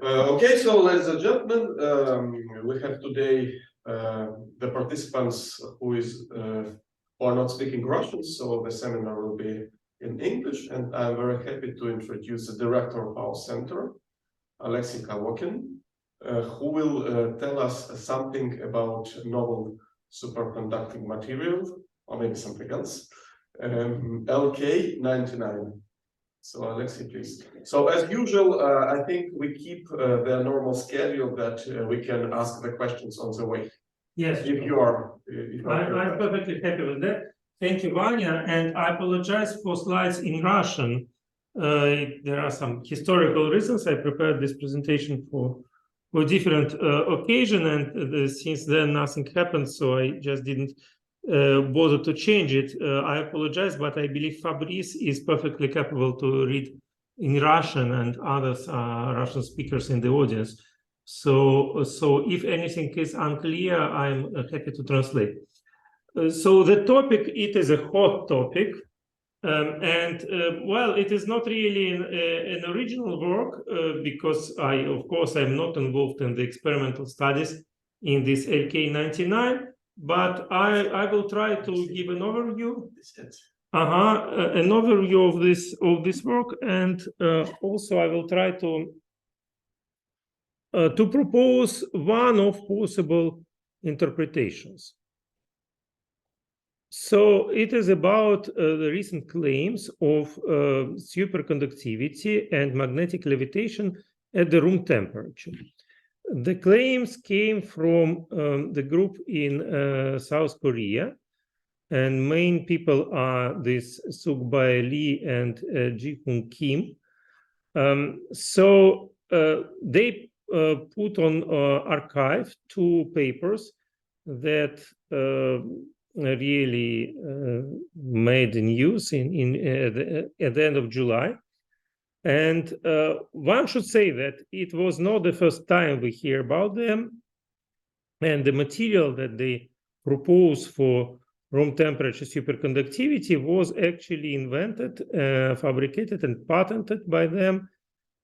Okay, so ladies and gentlemen, we have today the participants who are not speaking Russian, so the seminar will be in English, and I'm very happy to introduce the director of our center, Alexey Kavokin, who will tell us something about novel superconducting material, or maybe something else, LK-99. So Alexey, please. So as usual, I think we keep the normal schedule that we can ask the questions on the way. Yes, if you are. I'm perfectly happy with that. Thank you, Vanya, and I apologize for slides in Russian. There are some historical reasons. I prepared this presentation for different occasion, and since then nothing happened, so I just didn't bother to change it. I apologize, but I believe Fabrice is perfectly capable to read in Russian, and others are Russian speakers in the audience. So if anything is unclear, I'm happy to translate. So the topic, it is a hot topic, well, it is not really an original work because of course, I'm not involved in the experimental studies in this LK-99, but I will try to give an overview. An overview of this work, and also I will try to propose one of possible interpretations. So it is about the recent claims of superconductivity and magnetic levitation at the room temperature. The claims came from the group in South Korea, and main people are this Suk-bae Lee and Ji-Hoon Kim. So they put on archive two papers that really made news at the end of July. And one should say that it was not the first time we hear about them. And the material that they propose for room temperature superconductivity was actually invented, fabricated, and patented by them.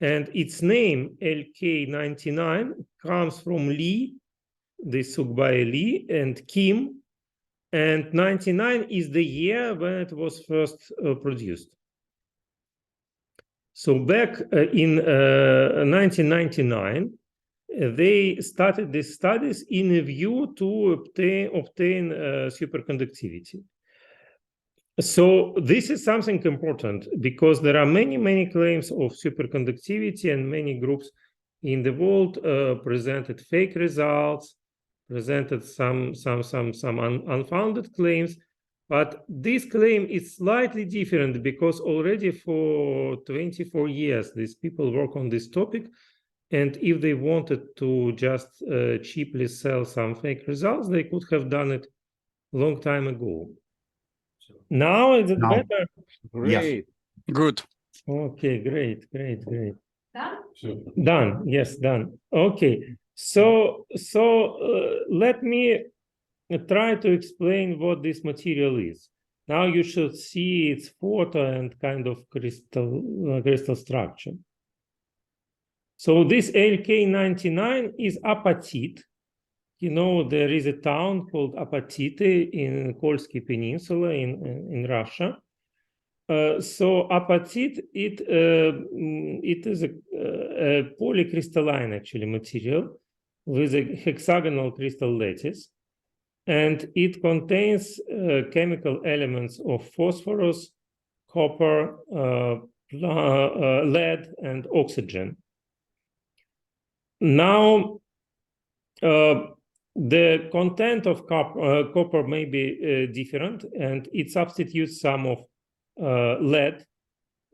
And its name, LK-99, comes from Lee, the Suk-bae Lee, and Kim. And 99 is the year when it was first produced. So back in 1999, they started these studies in a view to obtain superconductivity. So this is something important because there are many claims of superconductivity, and many groups in the world presented fake results, presented some unfounded claims. But this claim is slightly different because already for 24 years, these people work on this topic. And if they wanted to just cheaply sell some fake results, they could have done it a long time ago. Now is it better? Great. Yes. Good. Okay, great. Done? Done. Yes, done. Okay. So let me try to explain what this material is. Now you should see its photo and kind of crystal structure. So this LK-99 is apatite. You know, there is a town called Apatite in Kolsky Peninsula in Russia. So apatite, it is a polycrystalline actually material with a hexagonal crystal lattice, and it contains chemical elements of phosphorus, copper, lead, and oxygen. Now, the content of copper may be different, and it substitutes some of lead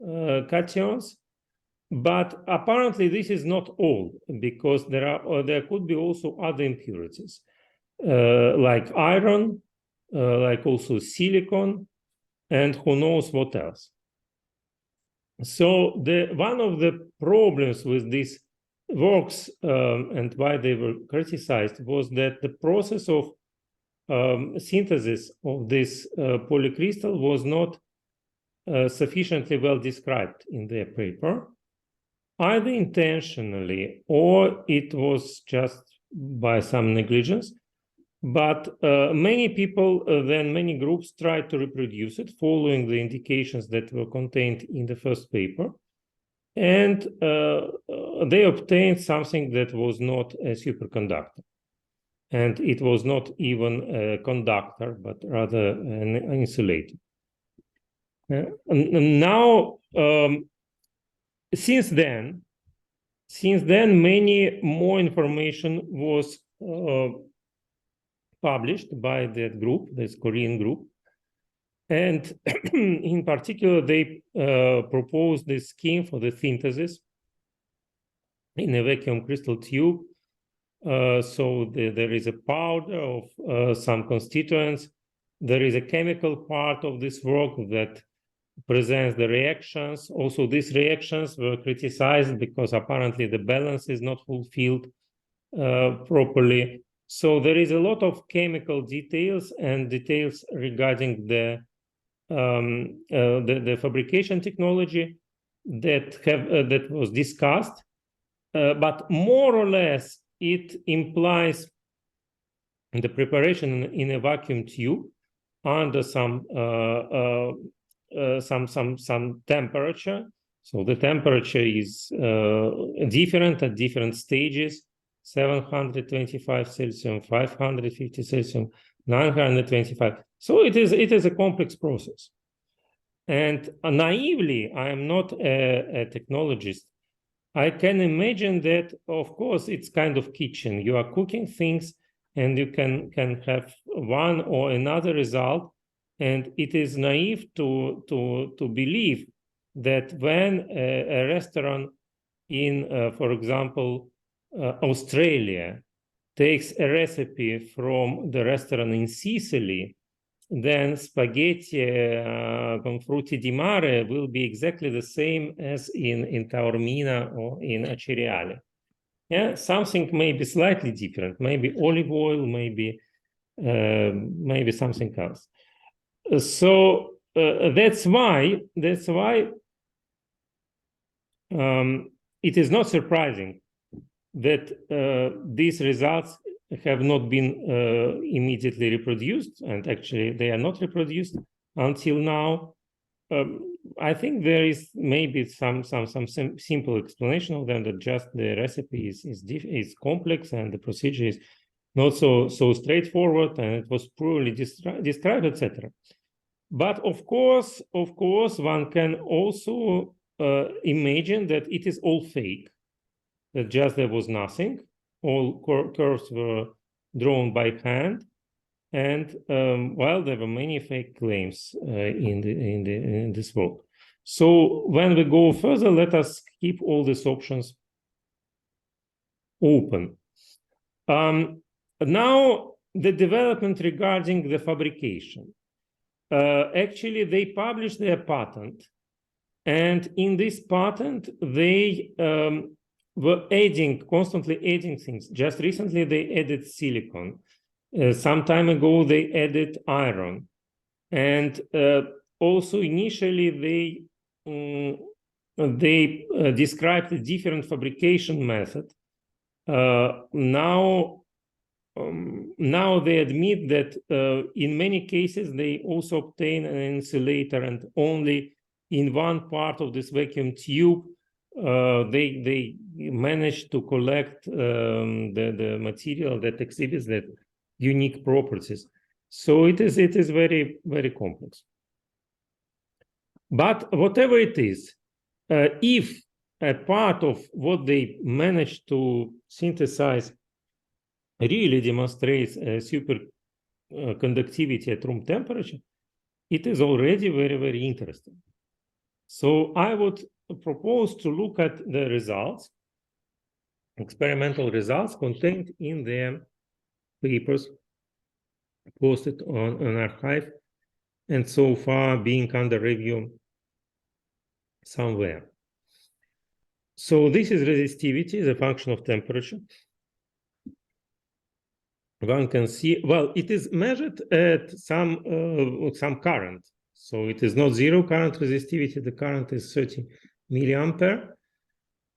cations, but apparently this is not all, because there could be also other impurities like iron, like also silicon, and who knows what else. So one of the problems with these works and why they were criticized was that the process of synthesis of this polycrystal was not sufficiently well described in their paper, either intentionally or it was just by some negligence. But many people, then many groups tried to reproduce it following the indications that were contained in the first paper. And they obtained something that was not a superconductor. And it was not even a conductor, but rather an insulator. Now, since then, many more information was published by that group, this Korean group. And in particular, they proposed this scheme for the synthesis in a vacuum crystal tube. So there is a powder of some constituents. There is a chemical part of this work that presents the reactions. Also, these reactions were criticized because apparently the balance is not fulfilled properly. So there is a lot of chemical details and details regarding the fabrication technology that was discussed, but more or less it implies the preparation in a vacuum tube under some temperature. So the temperature is different at different stages: 725 Celsius, 550 Celsius, 925. So it is a complex process. And naively, I am not a technologist. I can imagine that, of course, it's kind of kitchen. You are cooking things and you can have one or another result. And it is naive to believe that when a restaurant in, for example, Australia takes a recipe from the restaurant in Sicily, then spaghetti con frutti di mare will be exactly the same as in Taormina or in Aceriale. Yeah, something may be slightly different, maybe olive oil, maybe something else. So that's why it is not surprising that these results have not been immediately reproduced, and actually they are not reproduced until now. I think there is maybe some simple explanation of them, that just the recipe is complex and the procedure is not so straightforward, and it was poorly described, etc. But of course, one can also imagine that it is all fake, that just there was nothing. All curves were drawn by hand, and well, there were many fake claims in this work. So when we go further, let us keep all these options open. Now, the development regarding the fabrication. Actually, they published their patent, and in this patent, they were constantly adding things. Just recently, they added silicon. Some time ago, they added iron. And also, initially, they described a different fabrication method. Now they admit that in many cases, they also obtain an insulator, and only in one part of this vacuum tube, they managed to collect the material that exhibits that unique properties. So it is very, very complex. But whatever it is, if a part of what they managed to synthesize really demonstrates superconductivity at room temperature, it is already very, very interesting. So I would propose to look at the results, experimental results contained in the papers posted on archive, and so far being under review somewhere. So this is resistivity, the function of temperature. One can see, well, it is measured at some current. So it is not zero current resistivity, the current is 30 milliampere.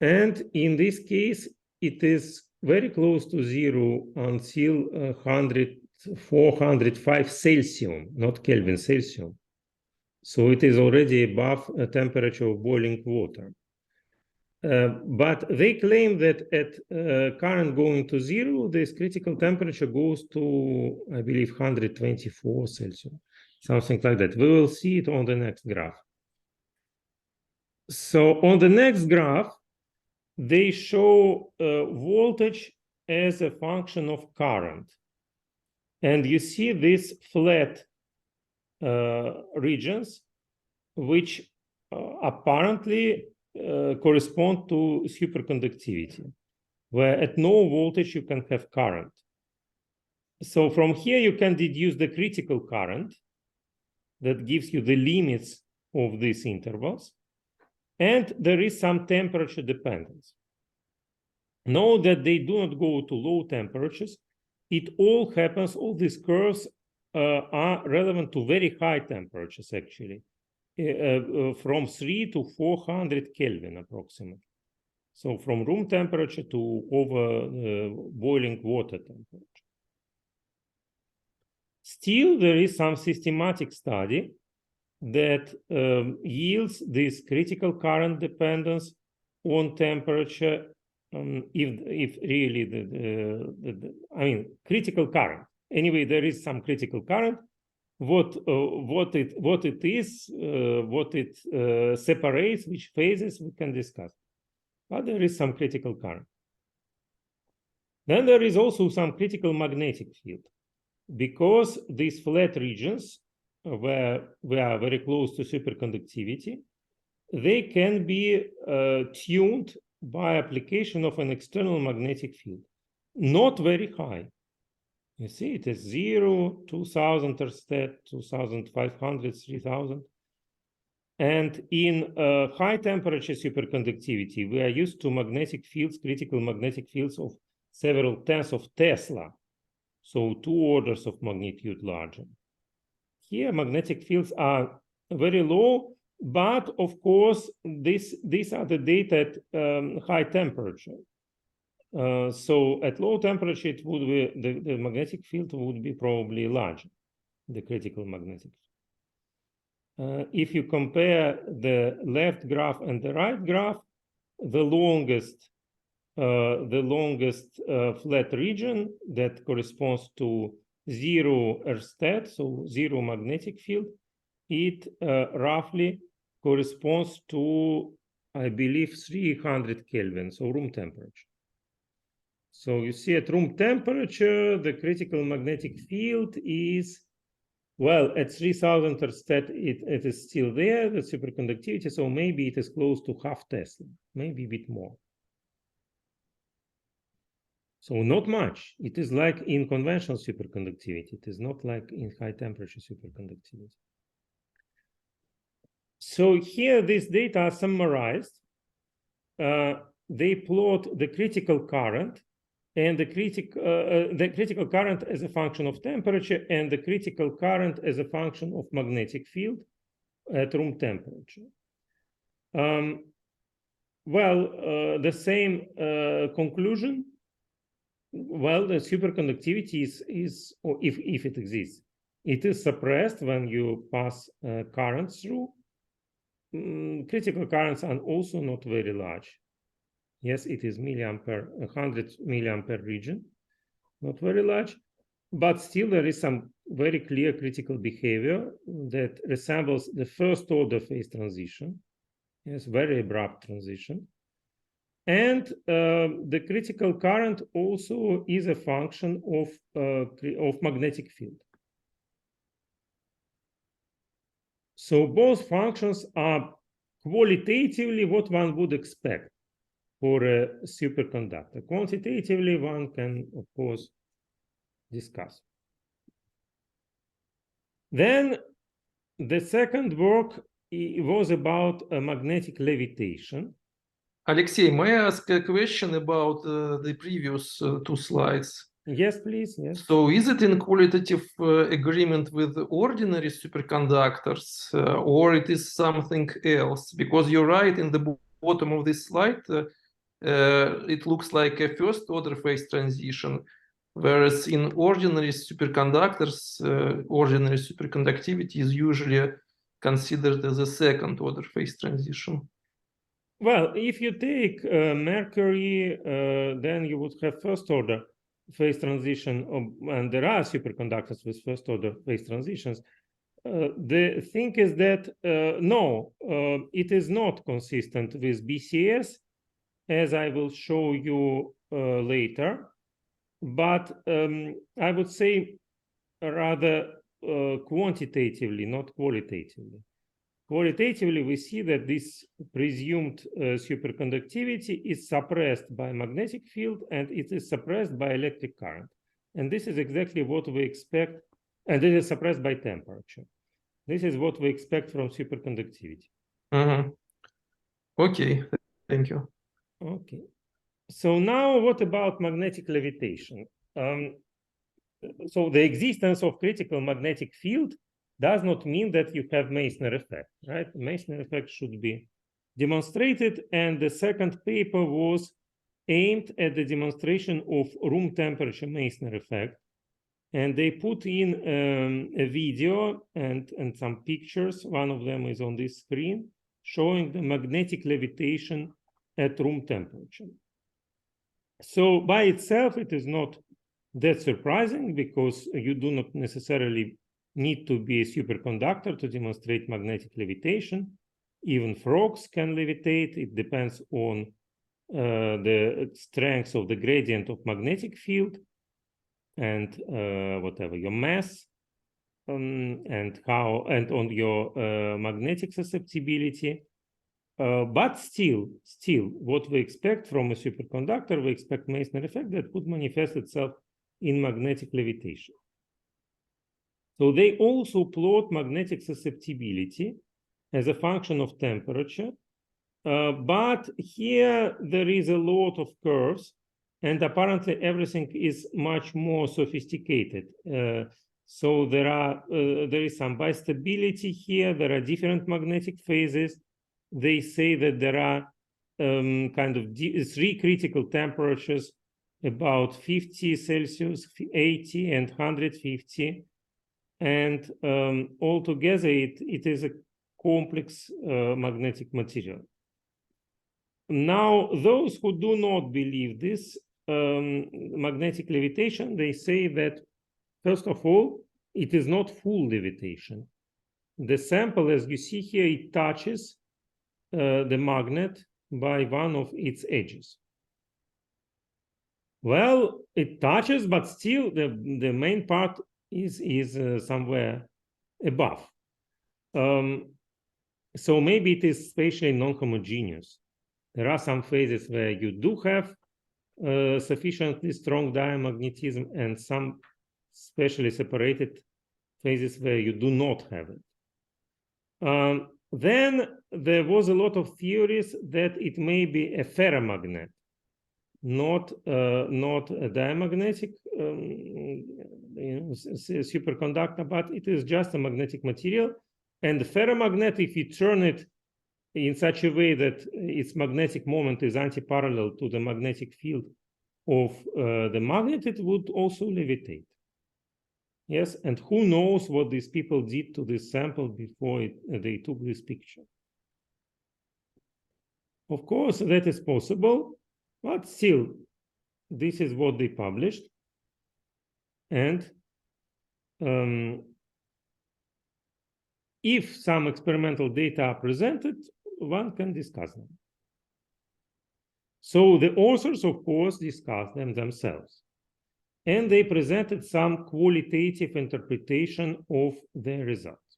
And in this case, it is very close to zero until 405 Celsius, not Kelvin, Celsius. So it is already above a temperature of boiling water. But they claim that at current going to zero, this critical temperature goes to, I believe, 124 Celsius, something like that. We will see it on the next graph. So on the next graph, they show voltage as a function of current. And you see these flat regions, which apparently correspond to superconductivity, where at no voltage you can have current. So from here you can deduce the critical current that gives you the limits of these intervals, and there is some temperature dependence. Note that they do not go to low temperatures. It all happens, all these curves are relevant to very high temperatures actually. From 3 to 400 Kelvin approximately. So from room temperature to over boiling water temperature. Still, there is some systematic study that yields this critical current dependence on temperature. If really I mean critical current. Anyway, there is some critical current. What it separates, which phases we can discuss. But there is some critical current. Then there is also some critical magnetic field, because these flat regions where we are very close to superconductivity, they can be tuned by application of an external magnetic field, not very high. You see, it is 0, 2000 Ørsted, 2500, 3000. And in high temperature superconductivity, we are used to magnetic fields, critical magnetic fields of several tens of Tesla. So 2 orders of magnitude larger. Here, magnetic fields are very low, but of course, these are the data at high temperature. So at low temperature, it would be the magnetic field would be probably larger, the critical magnetic field. If you compare the left graph and the right graph, the longest flat region that corresponds to 0 Ørsted, so 0 magnetic field, it roughly corresponds to, I believe, 300 Kelvin, so room temperature. So you see at room temperature, the critical magnetic field is, well, at 3000 Ørsted, it is still there, the superconductivity, so maybe it is close to half Tesla, maybe a bit more. So not much. It is like in conventional superconductivity. It is not like in high temperature superconductivity. So here, these data are summarized. They plot the critical current and the critical current as a function of temperature and the critical current as a function of magnetic field at room temperature. The same conclusion. Well, the superconductivity is or if it exists, it is suppressed when you pass currents through. Critical currents are also not very large. Yes, it is 100 milliampere region, not very large, but still there is some very clear critical behavior that resembles the first order phase transition. Yes, very abrupt transition. And the critical current also is a function of magnetic field. So both functions are qualitatively what one would expect for a superconductor. Quantitatively, one can, of course, discuss. Then the second work was about magnetic levitation. Alexey, may I ask a question about the previous 2 slides? Yes, please. Yes. So is it in qualitative agreement with ordinary superconductors or it is something else? Because you're right, in the bottom of this slide, it looks like a first order phase transition, whereas in ordinary superconductors, ordinary superconductivity is usually considered as a second order phase transition. Well, if you take mercury, then you would have first order phase transition, and there are superconductors with first order phase transitions. The thing is that no, it is not consistent with BCS, as I will show you later. But I would say rather quantitatively, not qualitatively. Qualitatively, we see that this presumed superconductivity is suppressed by magnetic field and it is suppressed by electric current. And this is exactly what we expect, and it is suppressed by temperature. This is what we expect from superconductivity. Mm-hmm. Okay, thank you. Okay. So now what about magnetic levitation? So the existence of critical magnetic field does not mean that you have Meissner effect, right? The Meissner effect should be demonstrated, and the second paper was aimed at the demonstration of room temperature Meissner effect, and they put in a video and some pictures. One of them is on this screen, showing the magnetic levitation at room temperature. So by itself, it is not that surprising because you do not necessarily need to be a superconductor to demonstrate magnetic levitation. Even frogs can levitate. It depends on the strength of the gradient of magnetic field and whatever your mass and on your magnetic susceptibility. But still, what we expect from a superconductor, we expect Meissner effect that would manifest itself in magnetic levitation. So they also plot magnetic susceptibility as a function of temperature. But here there is a lot of curves, and apparently everything is much more sophisticated. So there is some bistability here. There are different magnetic phases. They say that there are kind of three critical temperatures, about 50 Celsius, 80, and 150. And altogether, it is a complex magnetic material. Now, those who do not believe this magnetic levitation, they say that, first of all, it is not full levitation. The sample, as you see here, it touches the magnet by one of its edges. Well, it touches, but still the main part is somewhere above. So maybe it is spatially non-homogeneous. There are some phases where you do have sufficiently strong diamagnetism and some specially separated phases where you do not have it. Then there was a lot of theories that it may be a ferromagnet, not a diamagnetic superconductor, but it is just a magnetic material. And the ferromagnet, if you turn it in such a way that its magnetic moment is anti-parallel to the magnetic field of the magnet, it would also levitate. Yes, and who knows what these people did to this sample before they took this picture. Of course, that is possible, but still, this is what they published. And if some experimental data are presented, one can discuss them. So the authors, of course, discussed them themselves. And they presented some qualitative interpretation of their results,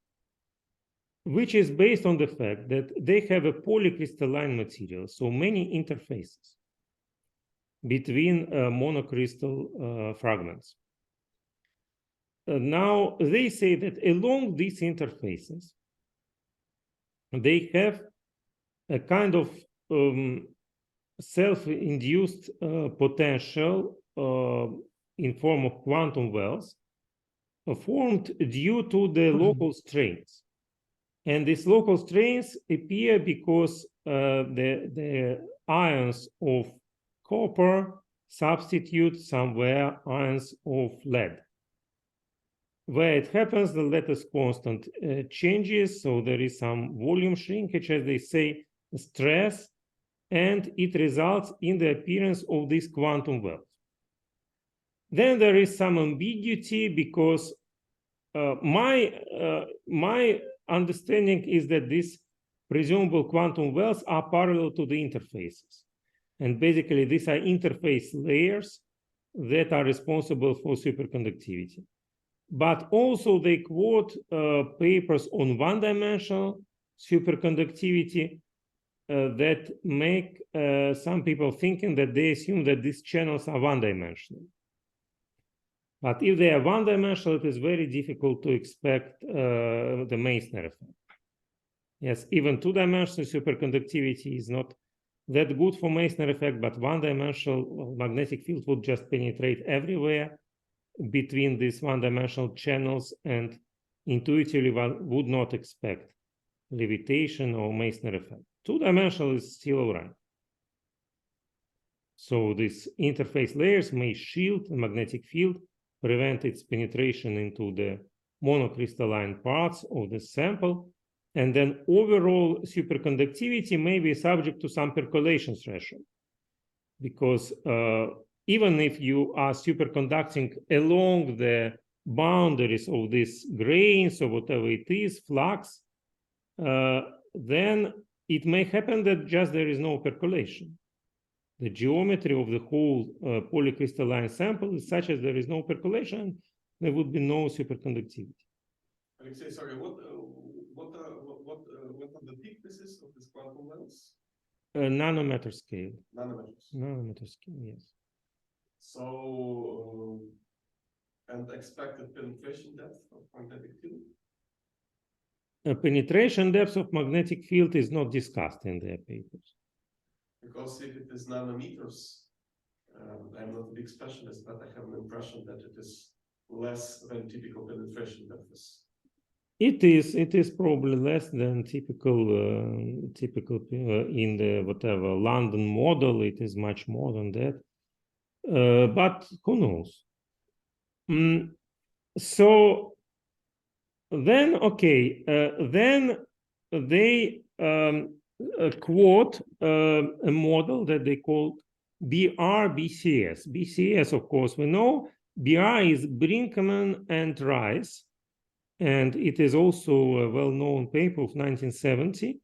which is based on the fact that they have a polycrystalline material, so many interfaces between monocrystal fragments. Now, they say that along these interfaces, they have a kind of self-induced potential in form of quantum wells formed due to the local strains. And these local strains appear because the ions of copper substitute somewhere ions of lead. Where it happens, the lattice constant changes, so there is some volume shrinkage, as they say, stress, and it results in the appearance of these quantum wells. Then there is some ambiguity because my understanding is that these presumable quantum wells are parallel to the interfaces. And basically, these are interface layers that are responsible for superconductivity. But also they quote papers on one-dimensional superconductivity that make some people thinking that they assume that these channels are one-dimensional. But if they are one-dimensional, it is very difficult to expect the Meissner effect. Yes, even two-dimensional superconductivity is not that good for Meissner effect, but one-dimensional magnetic field would just penetrate everywhere between these one-dimensional channels, and intuitively one would not expect levitation or Meissner effect. Two-dimensional is still all right. So these interface layers may shield the magnetic field, prevent its penetration into the monocrystalline parts of the sample, and then overall superconductivity may be subject to some percolation threshold, because even if you are superconducting along the boundaries of these grains or whatever it is, flux, then it may happen that just there is no percolation. The geometry of the whole polycrystalline sample is such as there is no percolation, there would be no superconductivity. Alexey, sorry, what are the thicknesses of these quantum wells? Nanometer scale. Nanometers. Nanometer scale, yes. So, and expected penetration depth of magnetic field? Penetration depth of magnetic field is not discussed in their papers. Because if it is nanometers, I'm not a big specialist, but I have an impression that it is less than typical penetration depth. It is probably less than typical in the whatever London model. It is much more than that, but who knows? So then, okay, then they quote a model that they call BR-BCS. BCS, of course, we know. BR is Brinkman and Rice. And it is also a well-known paper of 1970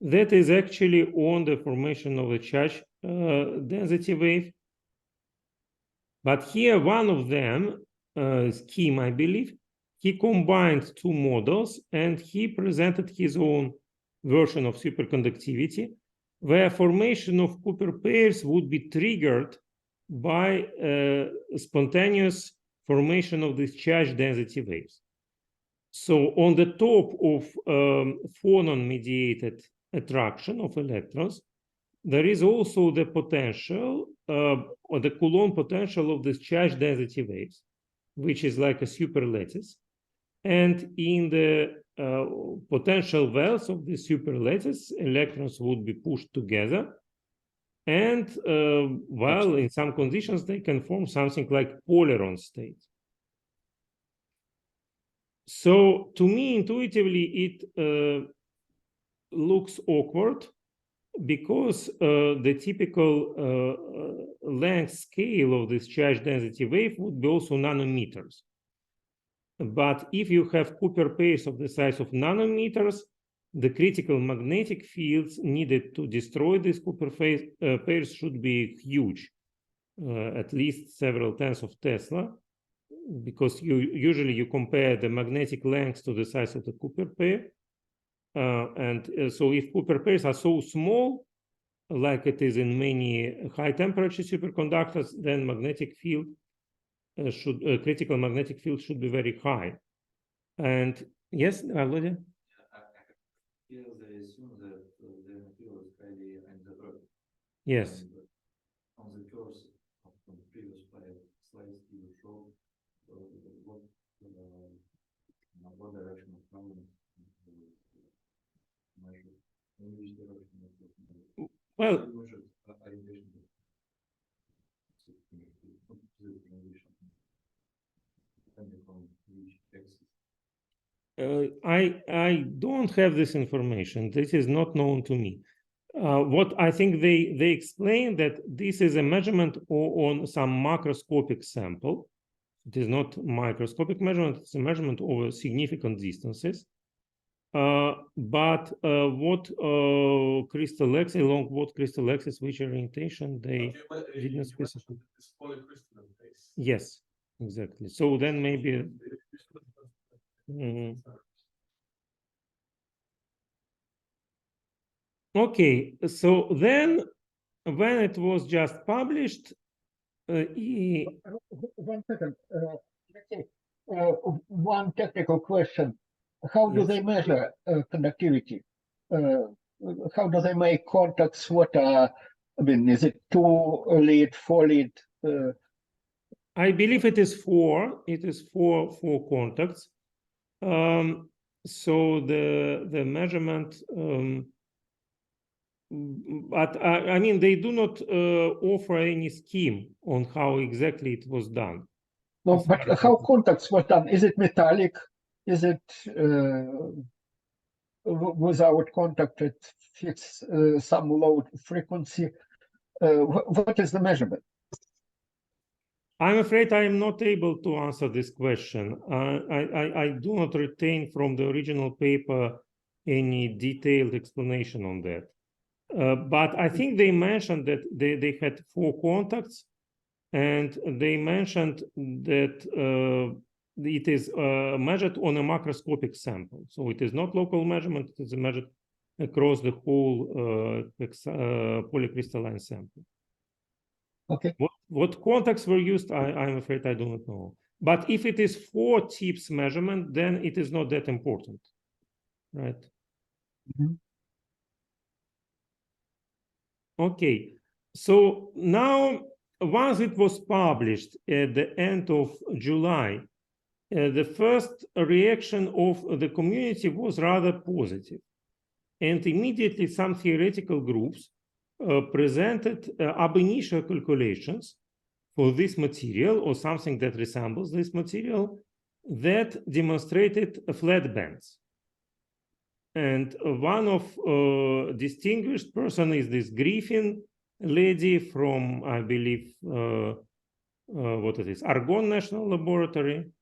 that is actually on the formation of the charge density wave. But here, one of them, Scheme, I believe, he combined two models and he presented his own version of superconductivity, where formation of Cooper pairs would be triggered by spontaneous formation of these charge density waves. So on the top of phonon-mediated attraction of electrons, there is also the potential, or the Coulomb potential of this charge density waves, which is like a super lattice. And in the potential wells of the super lattice, electrons would be pushed together. And well, in some conditions, they can form something like Poleron state. So to me, intuitively, it looks awkward because the typical length scale of this charge density wave would be also nanometers. But if you have Cooper pairs of the size of nanometers, the critical magnetic fields needed to destroy these Cooper pairs should be huge, at least several tens of Tesla, because usually you compare the magnetic length to the size of the Cooper pair. So if Cooper pairs are so small, like it is in many high temperature superconductors, then magnetic field critical magnetic field should be very high. And yes, Volodya? Here they assume that the material is highly anisotropic. Yes. And on the curves of the previous slides, you Well, I don't have this information. This is not known to me. What I think they explain that this is a measurement on some macroscopic sample. It is not microscopic measurement, it's a measurement over significant distances. But what crystal axis, along what crystal axis, which orientation, they didn't specify. Yes, exactly. So then maybe. Okay, so then when it was just published, 1 second. One technical question. How do Yes. they measure conductivity? How do they make contacts? What are, I mean, is it 2 lead, 4 lead? I believe it is 4. It is four contacts. So the measurement, but I mean, they do not offer any scheme on how exactly it was done. No, but how contacts were done? Is it metallic? Is it without contact at fixed some low frequency? What is the measurement? I'm afraid I am not able to answer this question. I do not retain from the original paper any detailed explanation on that. But I think they mentioned that they had 4 contacts, and they mentioned that it is measured on a macroscopic sample. So it is not local measurement, it is measured across the whole polycrystalline sample. Okay. What contacts were used, I'm afraid I do not know. But if it is 4 tips measurement, then it is not that important, right? Mm-hmm. Okay, so now once it was published at the end of July, the first reaction of the community was rather positive. And immediately some theoretical groups presented ab initio calculations for this material or something that resembles this material that demonstrated flat bands. And one of distinguished person is this Griffin lady from, I believe, what it is, Argonne National Laboratory,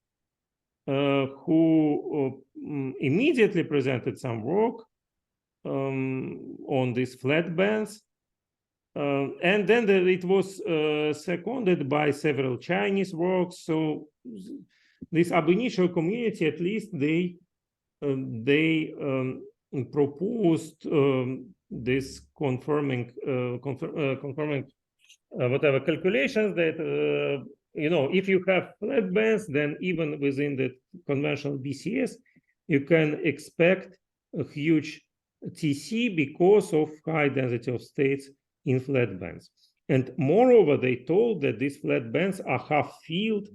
who immediately presented some work on these flat bands. And then it was seconded by several Chinese works. So this ab initio community, at least, they proposed this confirming whatever calculations that if you have flat bands, then even within the conventional BCS, you can expect a huge TC because of high density of states in flat bands. And moreover, they told that these flat bands are half-filled,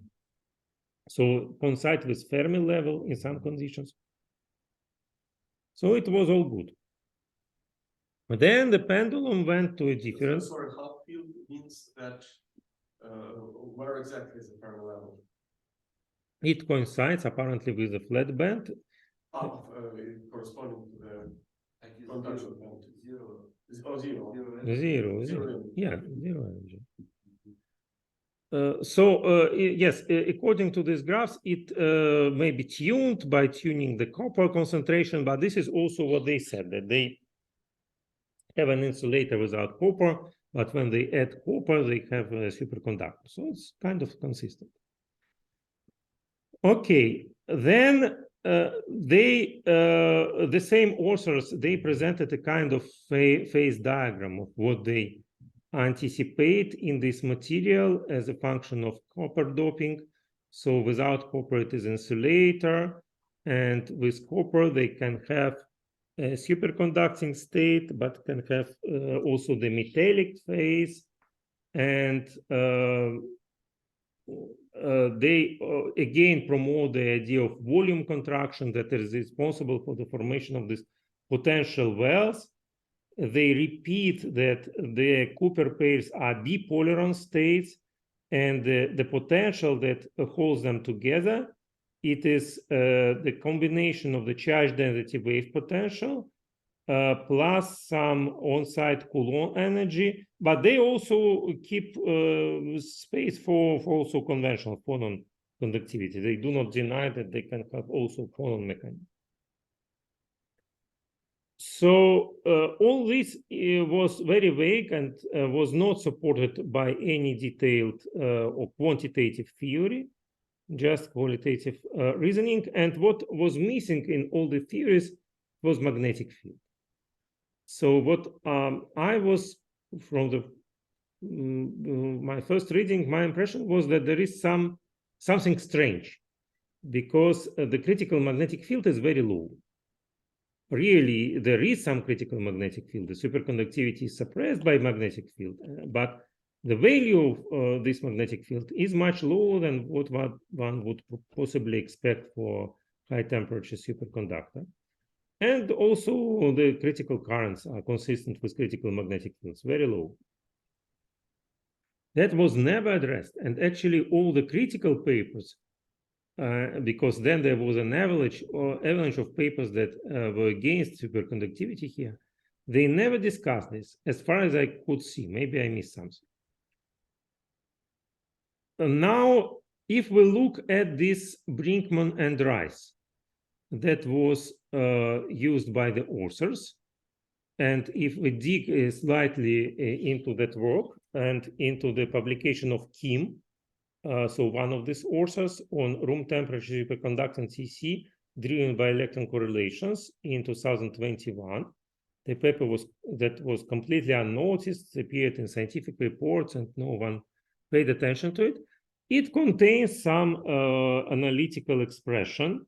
so coincide with Fermi level in some conditions. So it was all good. But then the pendulum went to a different. Sorry, half-filled means that where exactly is the Fermi level? It coincides apparently with the flat band. Corresponding to the conduction band. Zero. Zero. Yeah, zero energy. Yes, according to these graphs, it may be tuned by tuning the copper concentration, but this is also what they said, that they have an insulator without copper, but when they add copper, they have a superconductor. So it's kind of consistent. Okay, then the same authors, they presented a kind of phase diagram of what they anticipate in this material as a function of copper doping. So without copper, it is insulator, and with copper, they can have a superconducting state, but can have also the metallic phase, and they again promote the idea of volume contraction that is responsible for the formation of these potential wells. they repeat that the Cooper pairs are bipolaron states, and the potential that holds them together, it is the combination of the charge density wave potential plus some on-site Coulomb energy, but they also keep space for also conventional phonon conductivity. They do not deny that they can have also phonon mechanism. So all this was very vague and was not supported by any detailed or quantitative theory, just qualitative reasoning. And what was missing in all the theories was magnetic field. So what I was, from the my first reading, my impression was that there is something strange, because the critical magnetic field is very low. Really, there is some critical magnetic field. The superconductivity is suppressed by magnetic field, but the value of this magnetic field is much lower than what one would possibly expect for high temperature superconductor. And also the critical currents are consistent with critical magnetic fields, very low. That was never addressed. And actually all the critical papers, because then there was an avalanche of papers that were against superconductivity here, they never discussed this, as far as I could see. Maybe I missed something. Now, if we look at this Brinkman and Rice that was used by the authors, and if we dig slightly into that work and into the publication of Kim, so one of these authors, on room temperature superconductance CC driven by electron correlations in 2021. The paper was completely unnoticed, appeared in scientific reports, and no one paid attention to it. It contains some analytical expression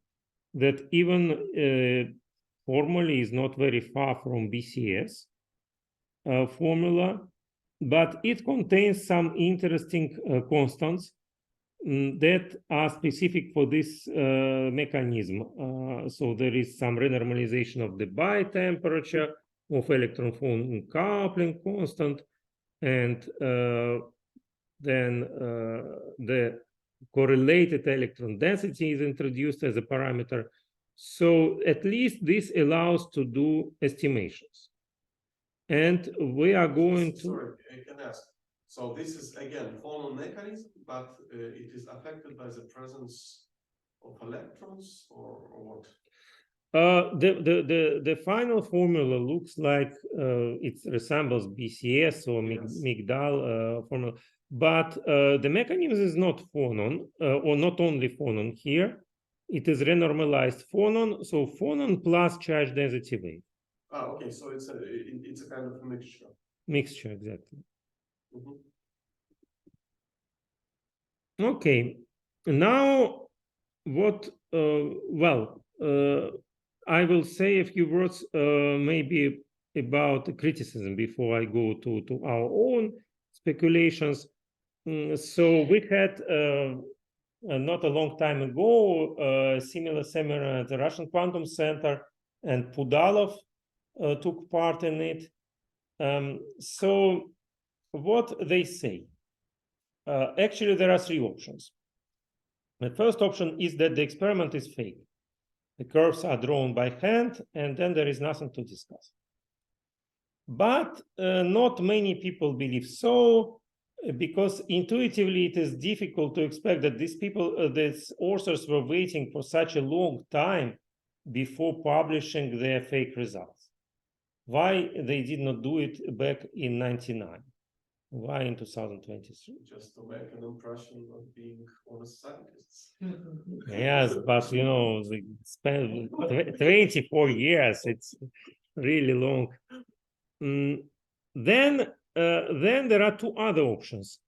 that even formally is not very far from BCS formula, but it contains some interesting constants that are specific for this mechanism. So there is some renormalization of the by temperature of electron phone coupling constant, and then the correlated electron density is introduced as a parameter. So at least this allows to do estimations. And we are going to... Sorry, I can ask. So this is again phonon mechanism, but it is affected by the presence of electrons, or what? The final formula looks like it resembles BCS or Migdal formula, but the mechanism is not phonon, or not only phonon here. It is renormalized phonon, so phonon plus charge density wave. Ah, okay, so it's a kind of a mixture. Mixture, exactly. Mm-hmm. Okay, now what, I will say a few words maybe about the criticism before I go to our own speculations. So we had not a long time ago a similar seminar at the Russian Quantum Center, and Pudalov took part in it. So what they say, actually there are three options. The first option is that the experiment is fake. The curves are drawn by hand, and then there is nothing to discuss. But not many people believe so, because intuitively it is difficult to expect that these people, these authors were waiting for such a long time before publishing their fake results. Why they did not do it back in 1999? Why in 2023? Just to make an impression of being honest scientists. Yes, but you know, they spent 24 years. It's really long. Then there are two other options.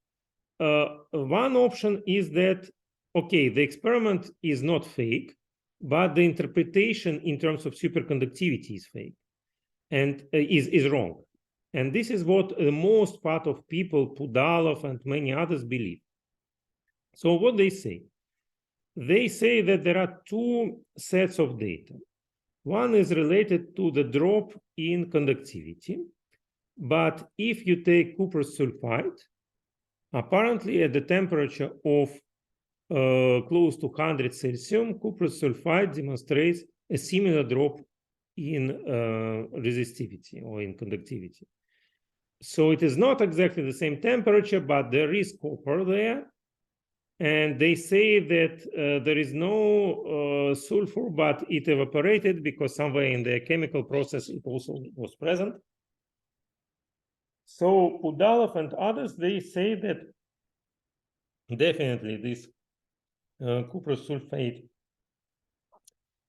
One option is that, okay, the experiment is not fake, but the interpretation in terms of superconductivity is fake, and is wrong. And this is what the most part of people, Pudalov and many others, believe. So what they say that there are two sets of data. One is related to the drop in conductivity. But if you take cuprous sulfide, apparently at the temperature of close to 100 Celsius, cuprous sulfide demonstrates a similar drop in resistivity or in conductivity. So it is not exactly the same temperature, but there is copper there. And they say that there is no sulfur, but it evaporated because somewhere in the chemical process it also was present. So Pudalov and others, they say that definitely this cuprous sulfate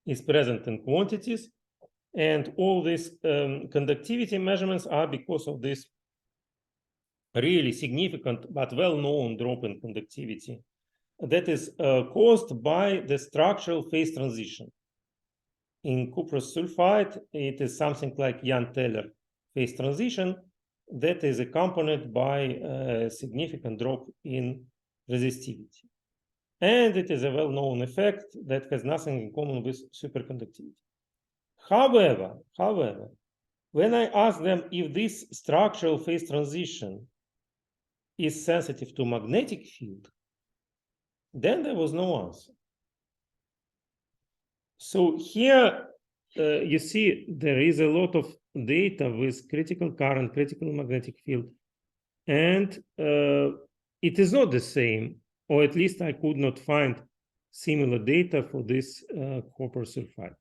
is present in quantities, and all these conductivity measurements are because of this really significant but well-known drop in conductivity that is caused by the structural phase transition. In cuprous sulfide, it is something like Young-Teller phase transition that is accompanied by a significant drop in resistivity. And it is a well-known effect that has nothing in common with superconductivity. However, when I ask them if this structural phase transition is sensitive to magnetic field, then there was no answer. So here you see there is a lot of data with critical current, critical magnetic field, and it is not the same, or at least I could not find similar data for this copper sulfide.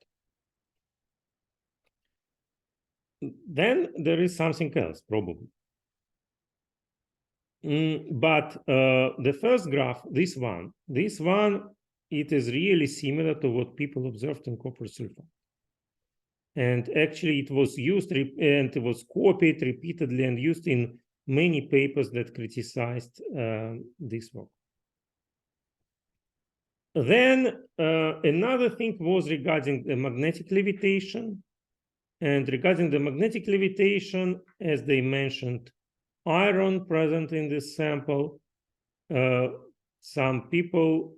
Then there is something else, probably. But the first graph, this one, it is really similar to what people observed in copper sulfide. And actually it was used and it was copied repeatedly and used in many papers that criticized this work. Then another thing was regarding the magnetic levitation. And regarding the magnetic levitation, as they mentioned, iron present in this sample, some people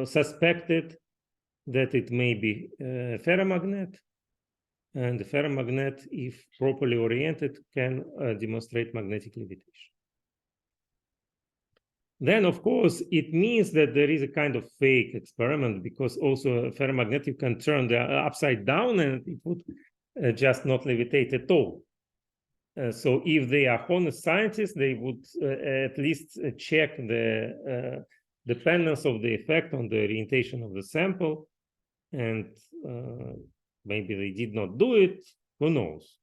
suspected that it may be a ferromagnet, and the ferromagnet, if properly oriented, can demonstrate magnetic levitation. Then, of course, it means that there is a kind of fake experiment, because also a ferromagnet can turn the upside down and it would just not levitate at all. So if they are honest scientists, they would at least check the dependence of the effect on the orientation of the sample, and maybe they did not do it, who knows.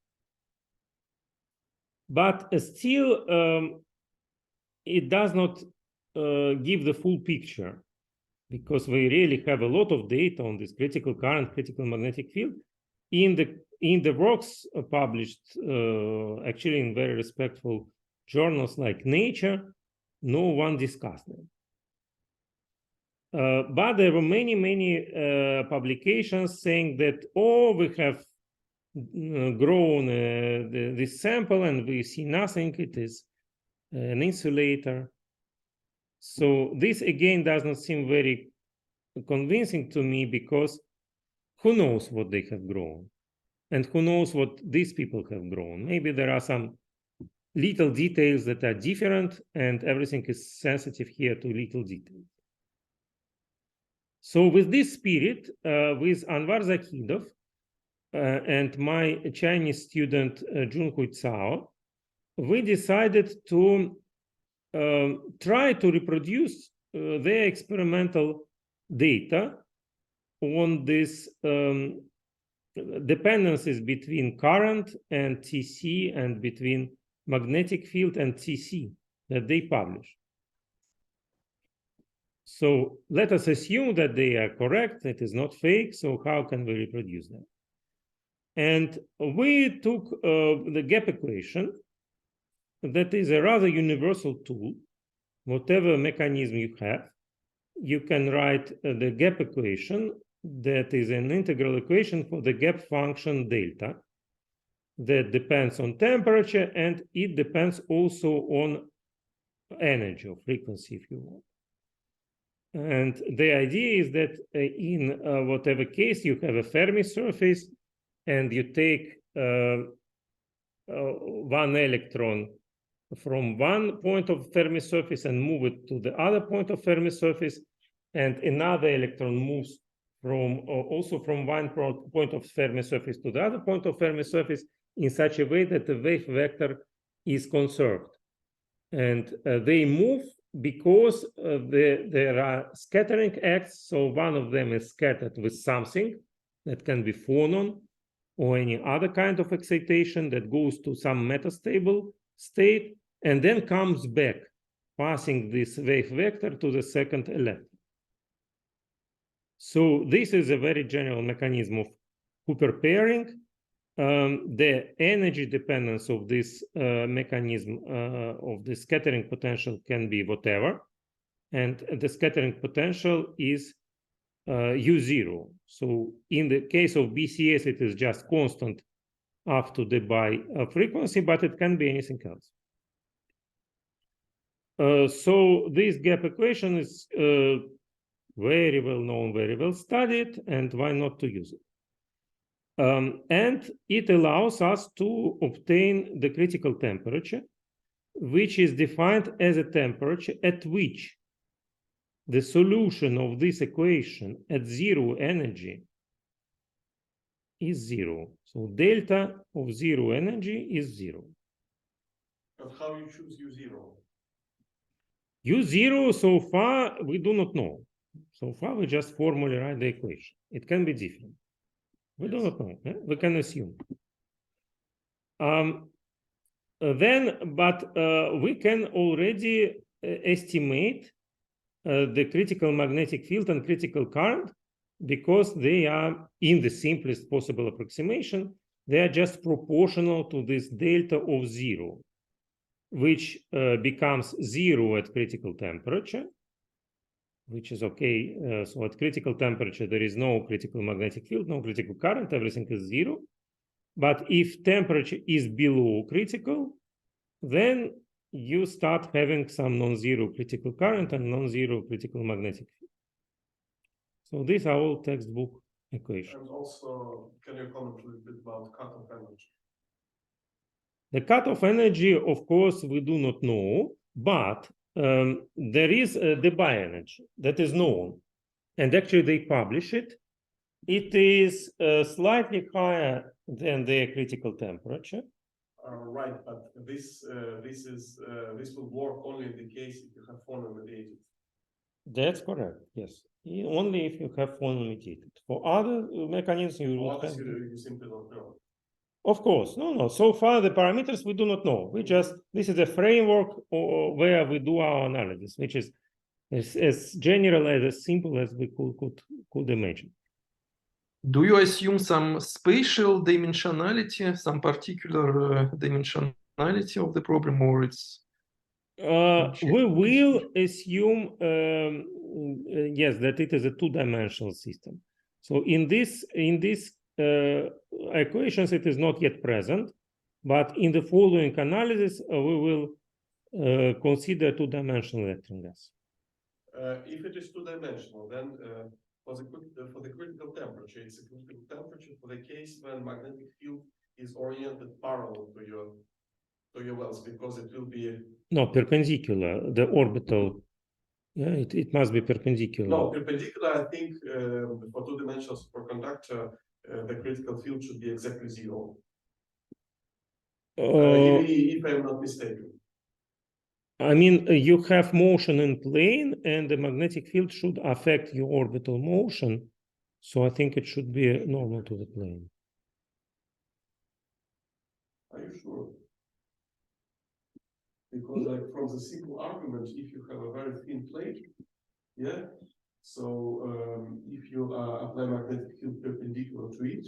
But still, it does not give the full picture, because we really have a lot of data on this critical current, critical magnetic field in the works published actually in very respectful journals like Nature. No one discussed them. But there were many publications saying that, oh, we have grown this sample and we see nothing, it is an insulator. So this again does not seem very convincing to me, because who knows what they have grown, and who knows what these people have grown. Maybe there are some little details that are different, and everything is sensitive here to little details. So with this spirit, with Anwar Zakhidov and my Chinese student Junhui Cao, we decided to try to reproduce their experimental data on this dependencies between current and TC, and between magnetic field and TC that they published. So let us assume that they are correct, it is not fake, so how can we reproduce them? And we took the gap equation, that is a rather universal tool. Whatever mechanism you have, you can write the gap equation, that is an integral equation for the gap function delta, that depends on temperature, and it depends also on energy or frequency, if you want. And the idea is that in whatever case you have a Fermi surface and you take one electron from one point of Fermi surface and move it to the other point of Fermi surface, and another electron moves from also from one point of Fermi surface to the other point of Fermi surface in such a way that the wave vector is conserved. And they move because there are scattering acts. So one of them is scattered with something that can be phonon or any other kind of excitation that goes to some metastable state and then comes back, passing this wave vector to the second electron. So this is a very general mechanism of Cooper pairing. The energy dependence of this mechanism of the scattering potential can be whatever, and the scattering potential is U0. So in the case of BCS, it is just constant up to the bi frequency, but it can be anything else. So this gap equation is very well known, very well studied, and why not to use it? And it allows us to obtain the critical temperature, which is defined as a temperature at which the solution of this equation at zero energy is zero. So delta of zero energy is zero. But how you choose U0? U0, so far, we do not know. So far, we just formally write the equation. It can be different. We do not know. We can assume. But we can already estimate the critical magnetic field and critical current because they are, in the simplest possible approximation, they are just proportional to this delta of zero, which becomes zero at critical temperature, which is okay. So at critical temperature, there is no critical magnetic field, no critical current, everything is zero. But if temperature is below critical, then you start having some non-zero critical current and non-zero critical magnetic field. So these are all textbook equations. And also, can you comment a little bit about cutoff energy? The cutoff energy, of course, we do not know, but there is the Debye energy that is known, and actually they publish it. It is slightly higher than their critical temperature. Right, but this will work only in the case if you have phonon mediated. That's correct. Yes, only if you have phonon mediated. For other mechanisms, you will have. You simply don't know. Of course, no. So far, the parameters we do not know. We just this is a framework where we do our analysis, which is as general as simple as we could imagine. Do you assume some spatial dimensionality, some particular dimensionality of the problem, or it's? We will assume, yes, that it is a two-dimensional system. So in this equations, it is not yet present, but in the following analysis, we will consider two-dimensional electron gas. If it is two-dimensional, then for the critical temperature, it's a critical temperature for the case when magnetic field is oriented parallel to your wells, because it will be no perpendicular. The orbital, yeah, it must be perpendicular. No, perpendicular. I think for two-dimensional superconductor, the critical field should be exactly zero. If I'm not mistaken. I mean, you have motion in plane, and the magnetic field should affect your orbital motion. So I think it should be normal to the plane. Are you sure? Because like from the simple argument, if you have a very thin plate, yeah, so if you apply magnetic field perpendicular to it,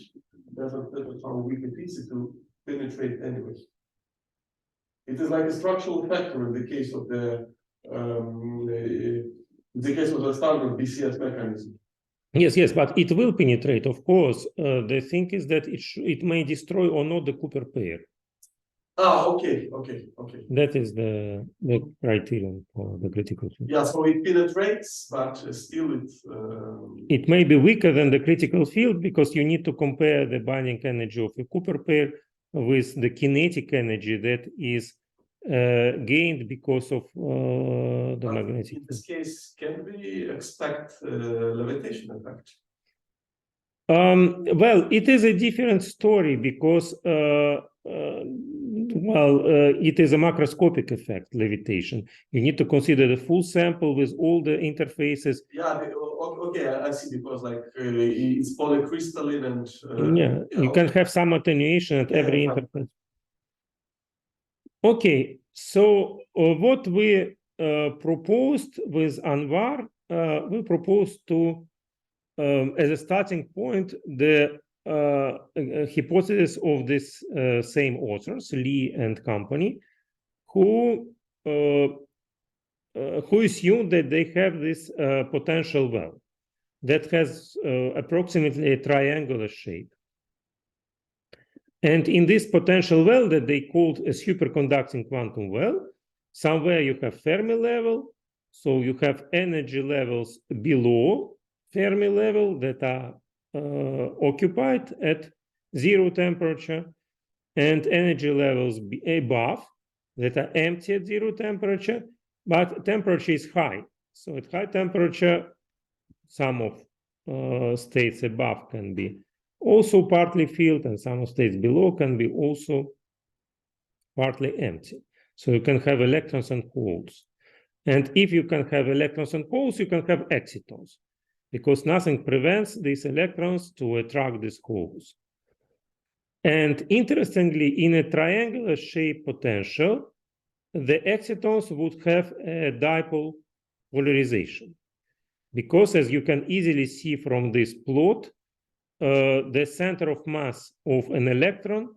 that's how weak it is to penetrate anyway. It is like a structural factor in the case of the standard BCS mechanism. Yes, but it will penetrate, of course. The thing is that it may destroy or not the Cooper pair. Okay. That is the criterion for the critical field. Yeah, so it penetrates, but still it may be weaker than the critical field because you need to compare the binding energy of a Cooper pair with the kinetic energy that is gained because of the magnetic field. In this case, can we expect levitation effect? Well, it is a different story because it is a macroscopic effect, levitation. You need to consider the full sample with all the interfaces. Yeah, okay, I see, because like it's polycrystalline and you can have some attenuation at every interface. Okay, so what we proposed with Anwar, we proposed to, as a starting point, the hypothesis of this same authors, Lee and company, who assumed that they have this potential well that has approximately a triangular shape. And in this potential well that they called a superconducting quantum well, somewhere you have Fermi level, so you have energy levels below Fermi level that are occupied at 0 temperature, and energy levels above that are empty at 0 temperature, but temperature is high. So at high temperature, some of states above can be also partly filled, and some states below can be also partly empty. So you can have electrons and holes. And if you can have electrons and holes, you can have excitons, because nothing prevents these electrons to attract these holes. And interestingly, in a triangular shape potential, the excitons would have a dipole polarization, because as you can easily see from this plot, the center of mass of an electron,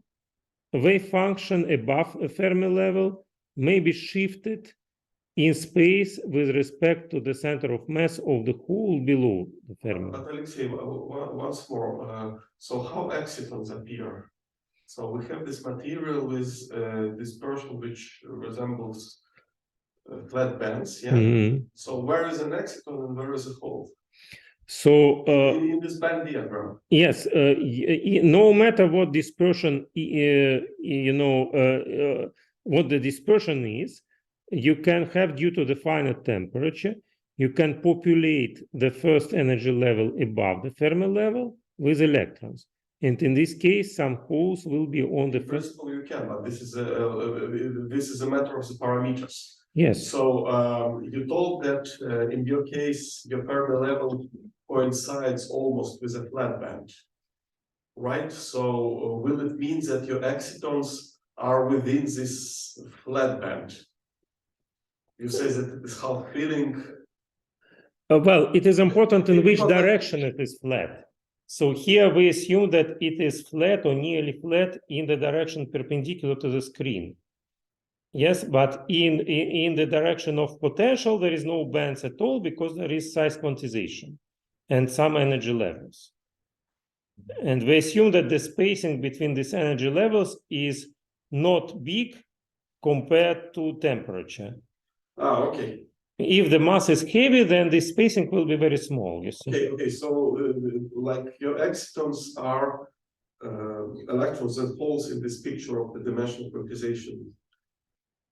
wave function above a Fermi level, may be shifted in space with respect to the center of mass of the hole below the Fermi. But Alexey, once more, so how excitons appear? So we have this material with dispersion which resembles flat bands, yeah? Mm-hmm. So where is an exciton and where is a hole? So in this band diagram. Yes, no matter what dispersion, what the dispersion is, you can have, due to the finite temperature, you can populate the first energy level above the Fermi level with electrons. And in this case, some holes will be on the first. In principle, you can, but this is a matter of the parameters. Yes. So you told that in your case, your Fermi level coincides almost with a flat band, right? So will it mean that your excitons are within this flat band? You say that it is half filling. Well, it is important in which direction it is flat. So here we assume that it is flat or nearly flat in the direction perpendicular to the screen. Yes, but in the direction of potential, there is no bands at all because there is size quantization and some energy levels. And we assume that the spacing between these energy levels is not big compared to temperature. Okay. If the mass is heavy, then the spacing will be very small, you see. Okay, so like your excitons are electrons and holes in this picture of the dimensional quantization.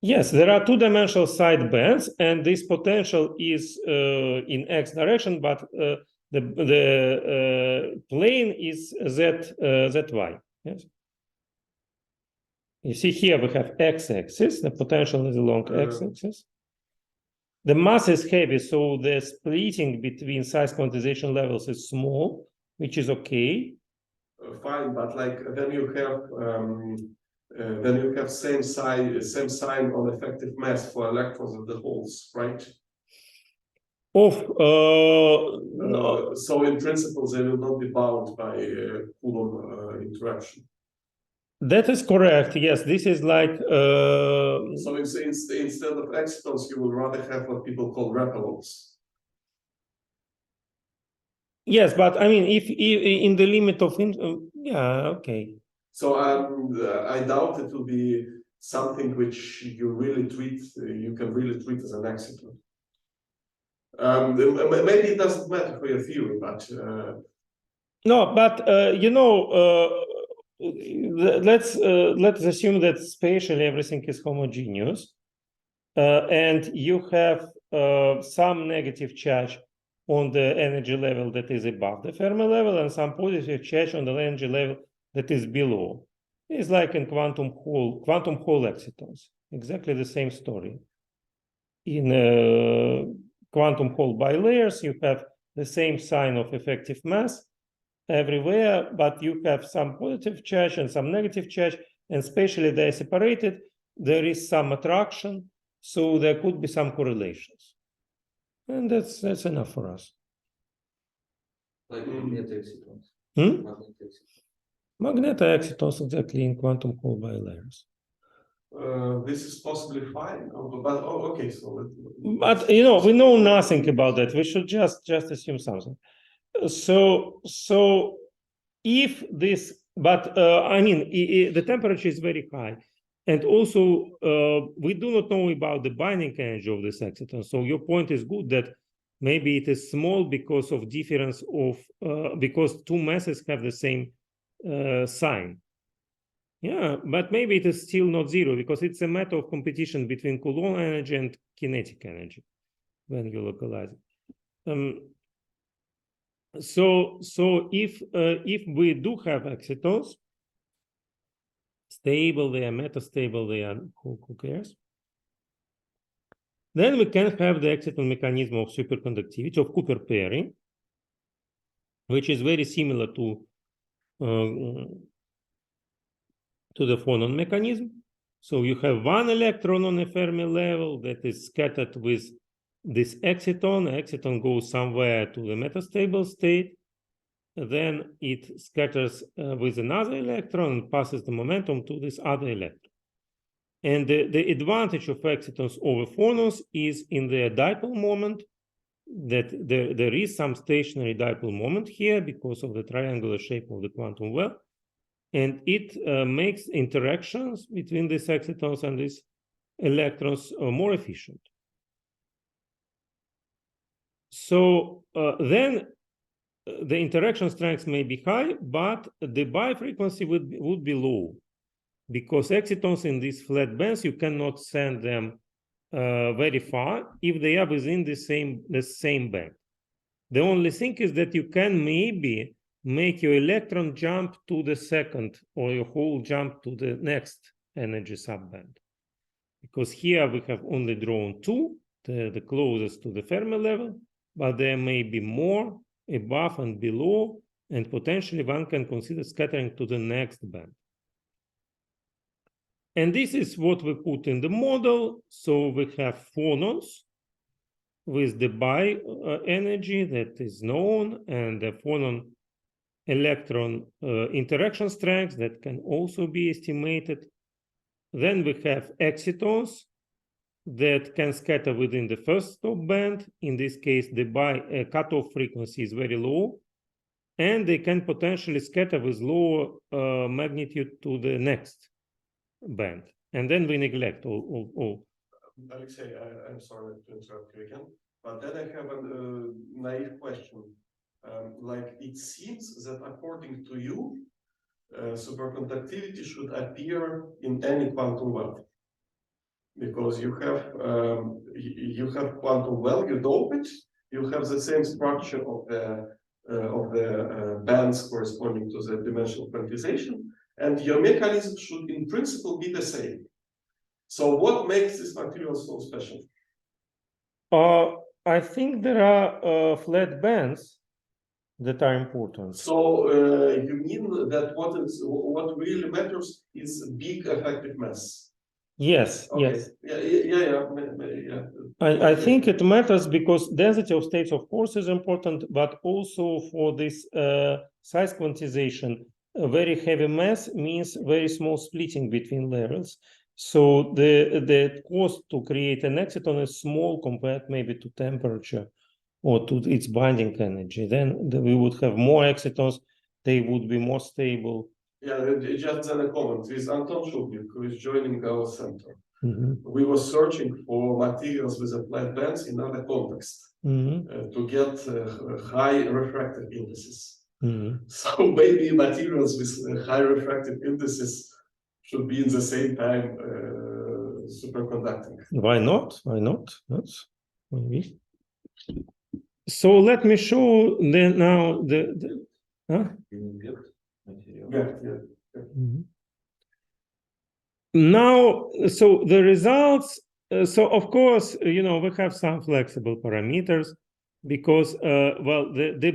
Yes, there are two-dimensional side bands, and this potential is in x direction, but the plane is zy. Yes. You see here we have x-axis. The potential is along x-axis. The mass is heavy, so the splitting between size quantization levels is small, which is okay. Fine, but like then you have same sign on effective mass for electrons and the holes, right? So in principle, they will not be bound by Coulomb interaction. That is correct. Yes, this is like. So instead of excitons, you would rather have what people call repellents. Yes, but I mean, if in the limit of yeah, okay. So I doubt it will be something which you really treat, you can really treat as an exciton. Maybe it doesn't matter for your theory, but no, but you know, let's assume that spatially everything is homogeneous, and you have some negative charge on the energy level that is above the Fermi level, and some positive charge on the energy level that is below. It's like in quantum Hall excitons, exactly the same story. In quantum Hall bilayers, you have the same sign of effective mass everywhere, but you have some positive charge and some negative charge, and spatially they're separated. There is some attraction, so there could be some correlations. And that's enough for us. Like magnetic excitons. Magnetic excitons, exactly, in quantum Hall bilayers. this is possibly fine, but okay, so but you know, we know nothing about that. We should just assume something. So if this, but I mean, the temperature is very high, and also we do not know about the binding energy of this exciton. So your point is good that maybe it is small because of difference of because two masses have the same sign. Yeah, but maybe it is still not zero because it's a matter of competition between Coulomb energy and kinetic energy when you localize it. So if we do have excitons, stable they are, metastable they are, who cares? Then we can have the exciton mechanism of superconductivity, of Cooper pairing, which is very similar to the phonon mechanism. So you have one electron on a Fermi level that is scattered with this exciton. Exciton goes somewhere to the metastable state. Then it scatters with another electron and passes the momentum to this other electron. And the advantage of excitons over phonons is in their dipole moment, that there is some stationary dipole moment here because of the triangular shape of the quantum well. And it makes interactions between these excitons and these electrons more efficient. So then the interaction strength may be high, but the bifrequency would be low because excitons in these flat bands, you cannot send them very far if they are within the same band. The only thing is that you can maybe make your electron jump to the second or your hole jump to the next energy subband. Because here we have only drawn two, the closest to the Fermi level, but there may be more above and below, and potentially one can consider scattering to the next band. And this is what we put in the model. So we have phonons with the bi energy that is known, and the phonon electron interaction strength that can also be estimated. Then we have excitons that can scatter within the first stop band. In this case, the cutoff frequency is very low, and they can potentially scatter with lower magnitude to the next band. And then we neglect all. Alexey, I'm sorry to interrupt you again, but then I have a naive question. Like it seems that according to you, superconductivity should appear in any quantum well, because you have quantum well, you dope it, you have the same structure of the bands corresponding to the dimensional quantization, and your mechanism should in principle be the same. So what makes this material so special? I think there are flat bands that are important. So you mean that what really matters is big effective mass? Yes, okay. yes. Yeah. I think it matters because density of states, of course, is important, but also for this size quantization, a very heavy mass means very small splitting between layers. So the cost to create an exciton is small compared maybe to temperature or to its binding energy. Then we would have more excitons, they would be more stable. Yeah, just then a comment with Anton Shubnik, who is joining our center. Mhm. We were searching for materials with a flat bands in other contexts Mhm. to get high refractive indices. Mhm. So maybe materials with high refractive indices should be in the same time superconducting. Why not? Why not? That's maybe. So let me show now the huh? Yeah. Mhm. Now, so the results, so of course, we have some flexible parameters because, well, the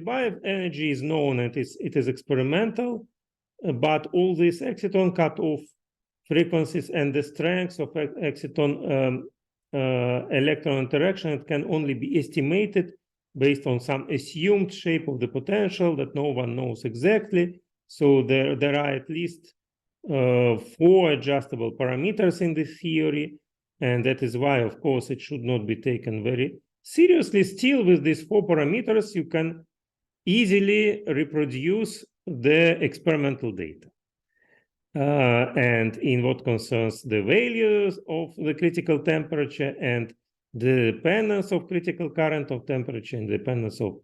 buy energy is known and it is experimental, but all these exciton cutoff frequencies and the strengths of exciton electron interaction, it can only be estimated based on some assumed shape of the potential that no one knows exactly. So there are at least 4 adjustable parameters in the theory, and that is why, of course, it should not be taken very seriously. Still, with these 4 parameters, you can easily reproduce the experimental data. And in what concerns the values of the critical temperature and the dependence of critical current of temperature and dependence of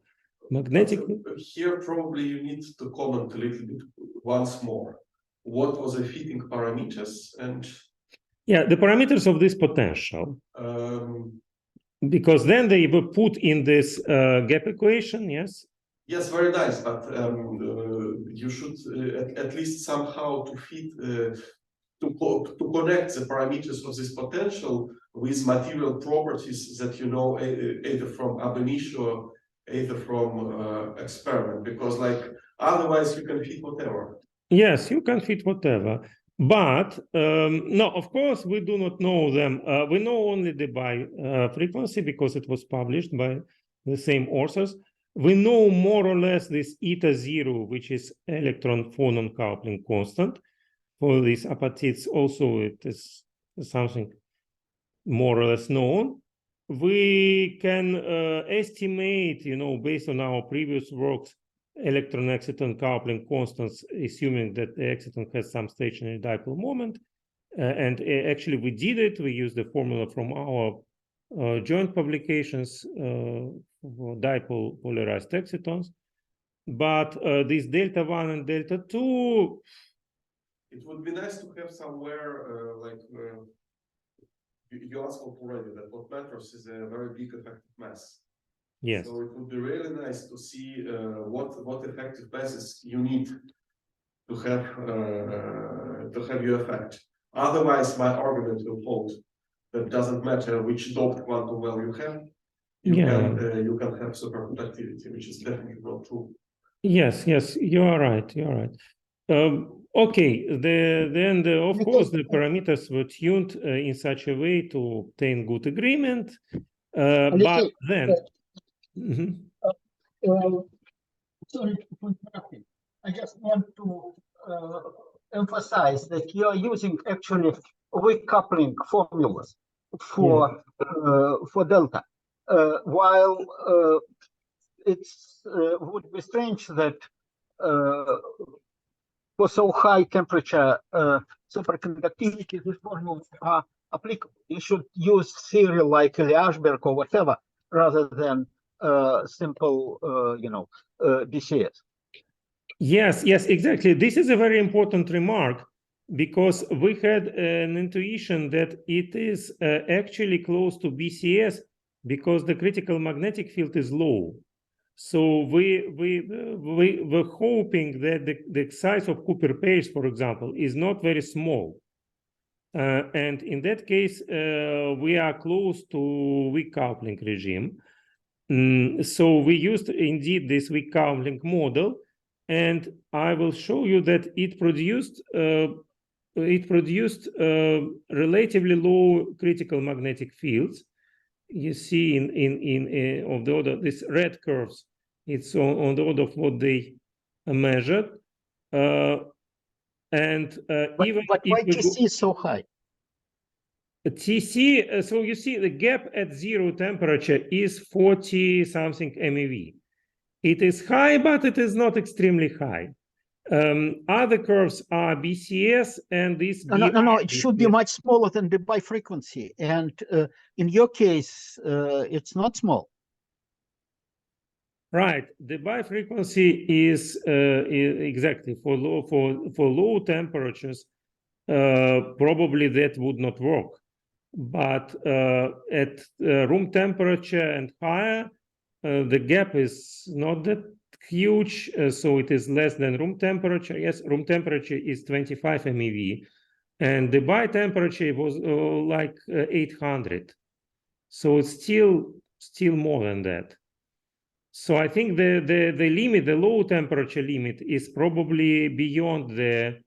magnetic. But here, probably you need to comment a little bit once more. What was the fitting parameters and? Yeah, the parameters of this potential. Because then they were put in this gap equation, yes? Yes, very nice, but you should at least somehow to fit, to connect the parameters of this potential with material properties that you know either from ab initio, either from experiment, because like otherwise you can fit whatever. Yes, you can fit whatever. But no, of course, we do not know them. We know only the by frequency because it was published by the same authors. We know more or less this eta 0, which is electron phonon coupling constant. For these apatites, also it is something more or less known. We can estimate, based on our previous works, electron exciton coupling constants, assuming that the exciton has some stationary dipole moment. And actually, we did it. We used the formula from our joint publications for dipole polarized excitons. But this delta 1 and delta 2. It would be nice to have somewhere you asked already that what matters is a very big effective mass. Yes. So it would be really nice to see what effective masses you need to have your effect. Otherwise, my argument will hold. That doesn't matter which doped quantum value you have. You can have superconductivity, which is definitely not true. Yes, you are right. You are right. Okay, of course the parameters were tuned in such a way to obtain good agreement, but then. Sorry for interrupting. I just want to emphasize that you are using actually weak coupling formulas for delta, while it's would be strange that for so high temperature superconductivity, these formulas are applicable. You should use theory like Eliashberg or whatever, rather than simple, BCS. Yes, exactly. This is a very important remark because we had an intuition that it is actually close to BCS because the critical magnetic field is low. So we were hoping that the size of Cooper pairs, for example, is not very small. And in that case, we are close to weak coupling regime. So we used indeed this weak coupling model, and I will show you that it produced relatively low critical magnetic fields. You see in of the order, this red curves, it's on the order of what they measured. But why TC is so high? TC, so you see the gap at 0 temperature is 40 something MeV. It is high, but it is not extremely high. Other curves are BCS and this. No. It should be much smaller than the bifrequency, and in your case, it's not small. Right, the bifrequency is exactly for low temperatures. Probably that would not work, but at room temperature and higher, the gap is not that huge, so it is less than room temperature. Yes, room temperature is 25 MeV, and the by temperature was like 800, so it's still more than that. So I think the limit, the low temperature limit, is probably beyond the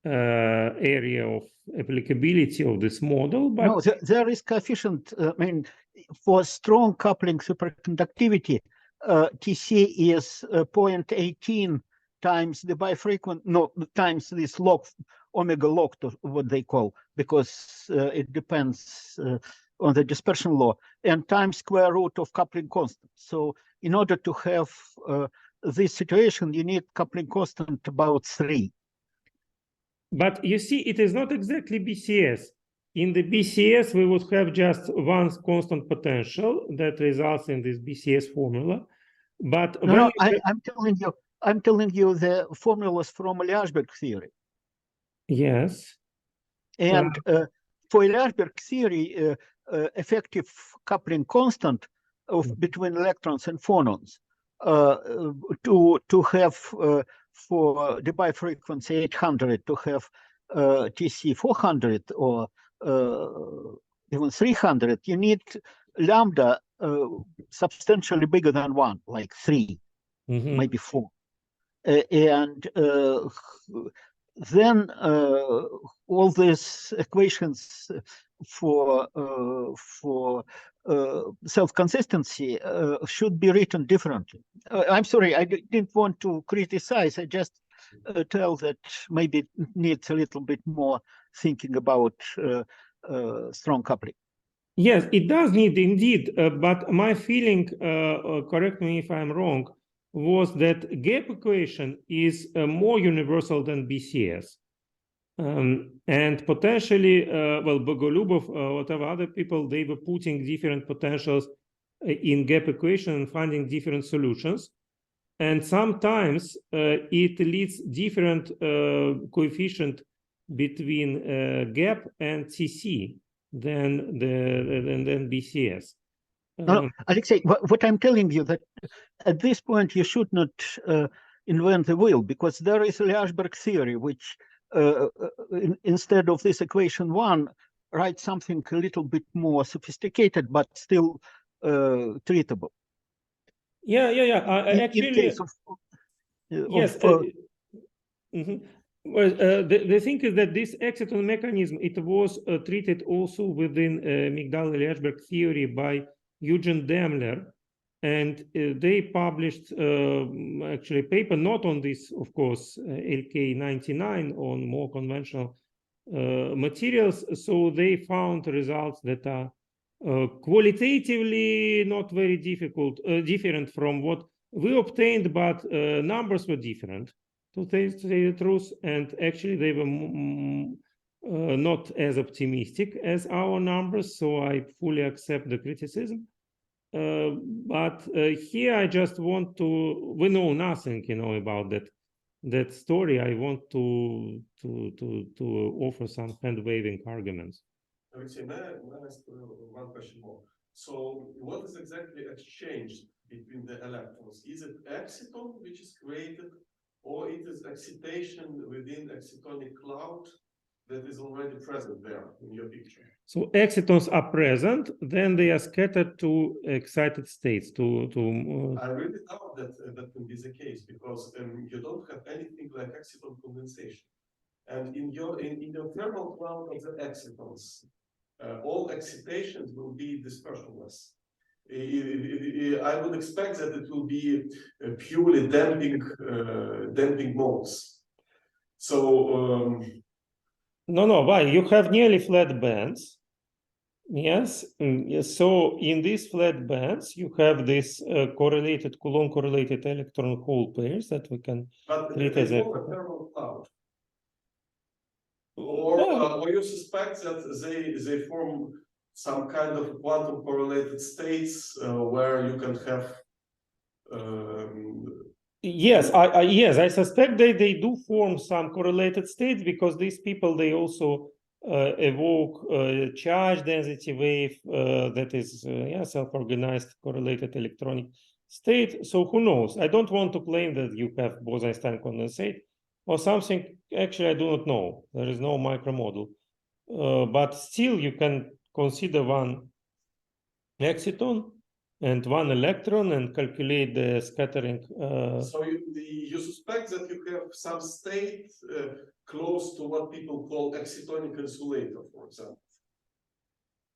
area of applicability of this model. But no, there is coefficient. I mean, for strong coupling superconductivity, TC is 0.18 times the bifrequency, no, times this log, omega log, to what they call, because it depends on the dispersion law, and times square root of coupling constant. So in order to have this situation, you need coupling constant about 3. But you see, it is not exactly BCS. In the BCS, we would have just one constant potential that results in this BCS formula. But no, I'm telling you the formulas from Eliashberg theory. Yes. And for Eliashberg theory, effective coupling constant of between electrons and phonons to have for the bifrequency 800 to have TC 400 or even 300, you need lambda substantially bigger than 1, like 3, maybe 4. And then all these equations for self-consistency should be written differently. I'm sorry, I didn't want to criticize. I just tell that maybe it needs a little bit more thinking about strong coupling. Yes, it does need indeed, but my feeling, correct me if I'm wrong, was that gap equation is more universal than BCS. And potentially, well, Bogolubov, whatever other people, they were putting different potentials in gap equation and finding different solutions. And sometimes it leads different coefficient between gap and TC than BCS. No, Alexey, what I'm telling you that at this point you should not invent the wheel, because there is Eliashberg theory, which instead of this equation 1, write something a little bit more sophisticated, but still treatable. Yeah. Actually, in case of yes. Well, the thing is that this exciton mechanism, it was treated also within Migdal-Eliashberg theory by Eugen Daimler, and they published actually a paper not on this, of course, LK-99, on more conventional materials. So they found results that are qualitatively not very different from what we obtained, but numbers were different, to say the truth, and actually they were not as optimistic as our numbers, so I fully accept the criticism. But here I just want to, we know nothing, about that story. I want to offer some hand-waving arguments. Alexey, may I ask one question more? So what is exactly exchanged between the electrons? Is it exciton which is created, or it is excitation within excitonic cloud that is already present there in your picture? So excitons are present, then they are scattered to excited states. I really doubt that can be the case, because you don't have anything like exciton condensation. And in your thermal cloud of the excitons, all excitations will be dispersionless. I would expect that it will be purely damping modes. So no, why? You have nearly flat bands. Yes. Yes. So in these flat bands, you have this correlated Coulomb correlated electron hole pairs that we can But treat they as a. form a thermal cloud. Or you suspect that they form some kind of quantum correlated states where you can have. Yes, I suspect they do form some correlated states because these people they also evoke charge density wave that is self-organized correlated electronic state. So who knows? I don't want to claim that you have Bose-Einstein condensate or something. Actually, I do not know. There is no micromodel, but still you can consider one exciton and one electron and calculate the scattering. So you suspect that you have some state close to what people call excitonic insulator, for example.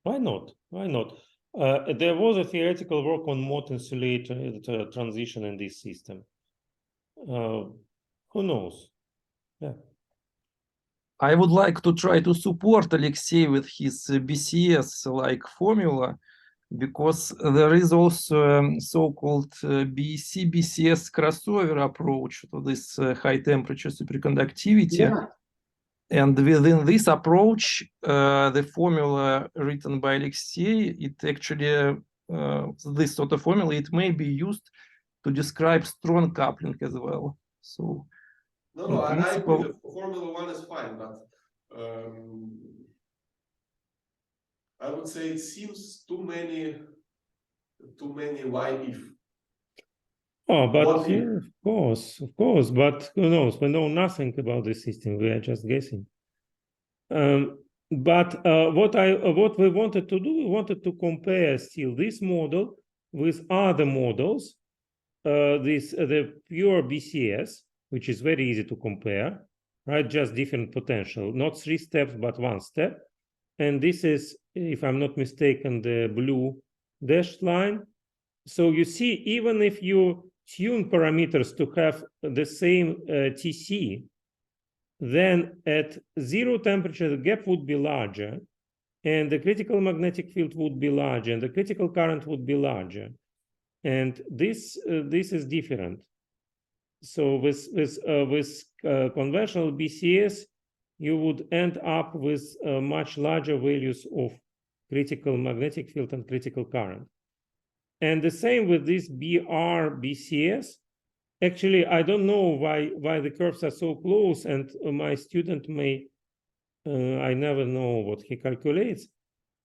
Why not? Why not? There was a theoretical work on Mott insulated transition in this system. Who knows? Yeah. I would like to try to support Alexey with his BCS-like formula, because there is also so-called BCS crossover approach to this high temperature superconductivity. Yeah. And within this approach, the formula written by Alexey, it actually, this sort of formula, it may be used to describe strong coupling as well. So, no, I agree that Formula 1 is fine, but I would say it seems too many why if. Oh, but of course, but who knows? We know nothing about the system. We are just guessing. But what we wanted to do, we wanted to compare still this model with other models. The pure BCS, which is very easy to compare, right? Just different potential, not 3 steps, but 1 step. And this is, if I'm not mistaken, the blue dashed line. So you see, even if you tune parameters to have the same TC, then at 0 temperature, the gap would be larger, and the critical magnetic field would be larger, and the critical current would be larger. And this is different. So with conventional BCS, you would end up with much larger values of critical magnetic field and critical current. And the same with this BR BCS. Actually, I don't know why the curves are so close, and my student may, I never know what he calculates,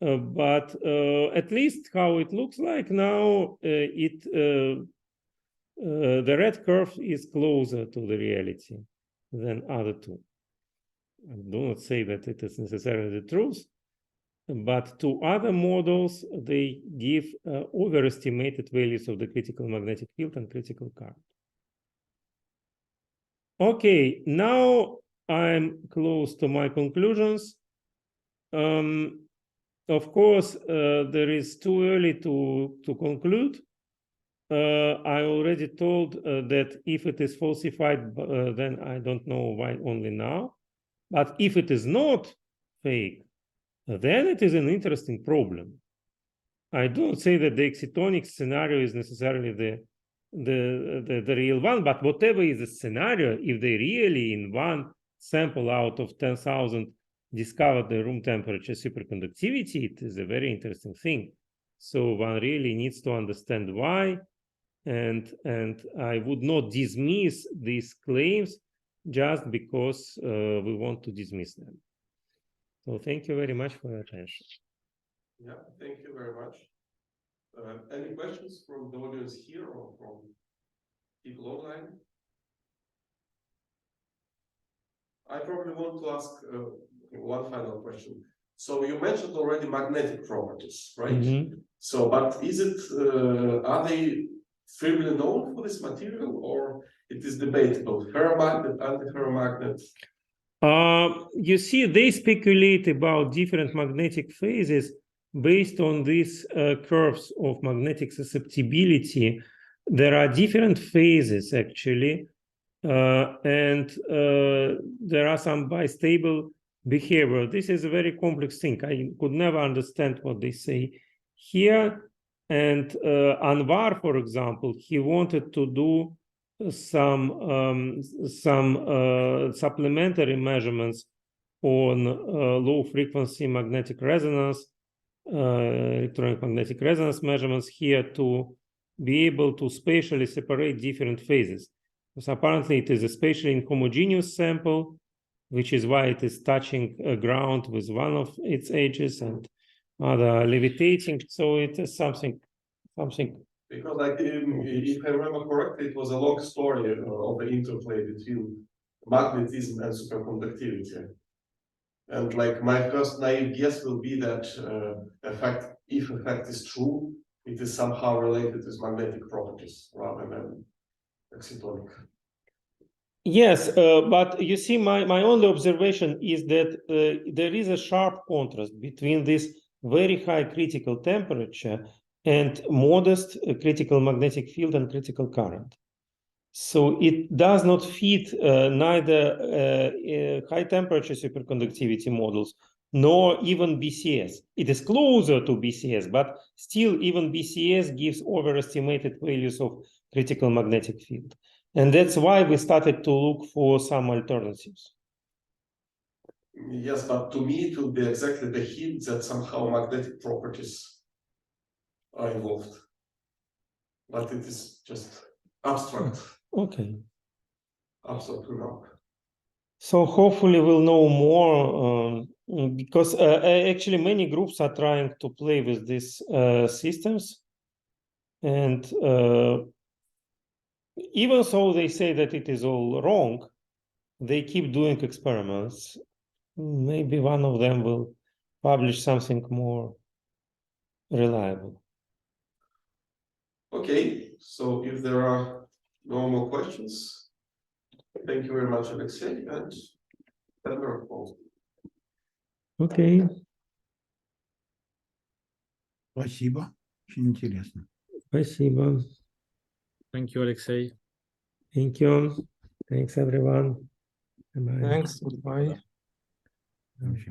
but at least how it looks like now, the red curve is closer to the reality than other two. I do not say that it is necessarily the truth, but to other models, they give overestimated values of the critical magnetic field and critical current. Okay, now I'm close to my conclusions. Of course, there is too early to conclude. I already told that if it is falsified, then I don't know why only now. But if it is not fake, then it is an interesting problem. I don't say that the excitonic scenario is necessarily the real one, but whatever is the scenario, if they really in one sample out of 10,000 discovered the room temperature superconductivity, it is a very interesting thing. So one really needs to understand why, and I would not dismiss these claims just because we want to dismiss them. So thank you very much for your attention. Yeah, thank you very much. Any questions from the audience here or from people online? I probably want to ask one final question. So you mentioned already magnetic properties, right? Mm-hmm. So, but is it, are they firmly known for this material, or it is debatable? Ferromagnet, antiferromagnet? You see, they speculate about different magnetic phases based on these curves of magnetic susceptibility. There are different phases, actually, and there are some bistable behavior. This is a very complex thing. I could never understand what they say here. And Anwar, for example, he wanted to do some supplementary measurements on low frequency magnetic resonance, electronic magnetic resonance measurements here to be able to spatially separate different phases. Because apparently it is a spatially inhomogeneous sample, which is why it is touching ground with one of its edges and other levitating. So it is something. Because like, if I remember correctly, it was a long story of the interplay between magnetism and superconductivity. And like my first naive guess will be that if effect is true, it is somehow related with magnetic properties rather than excitonic. Yes, but you see, my only observation is that there is a sharp contrast between this very high critical temperature and modest critical magnetic field and critical current. So it does not fit neither high temperature superconductivity models nor even BCS. It is closer to BCS, but still even BCS gives overestimated values of critical magnetic field. And that's why we started to look for some alternatives. Yes, but to me it will be exactly the hint that somehow magnetic properties are involved. But it is just abstract. Okay. Absolutely not. So hopefully we'll know more because actually many groups are trying to play with these systems. And even though they say that it is all wrong, they keep doing experiments. Maybe one of them will publish something more reliable. Okay, so if there are no more questions, thank you very much, Alexey, and have a call. Okay. Спасибо. Очень интересно. Спасибо. Thank you, Alexey. Thank you. Thanks, everyone. Bye-bye. Thanks. Goodbye. Вообще.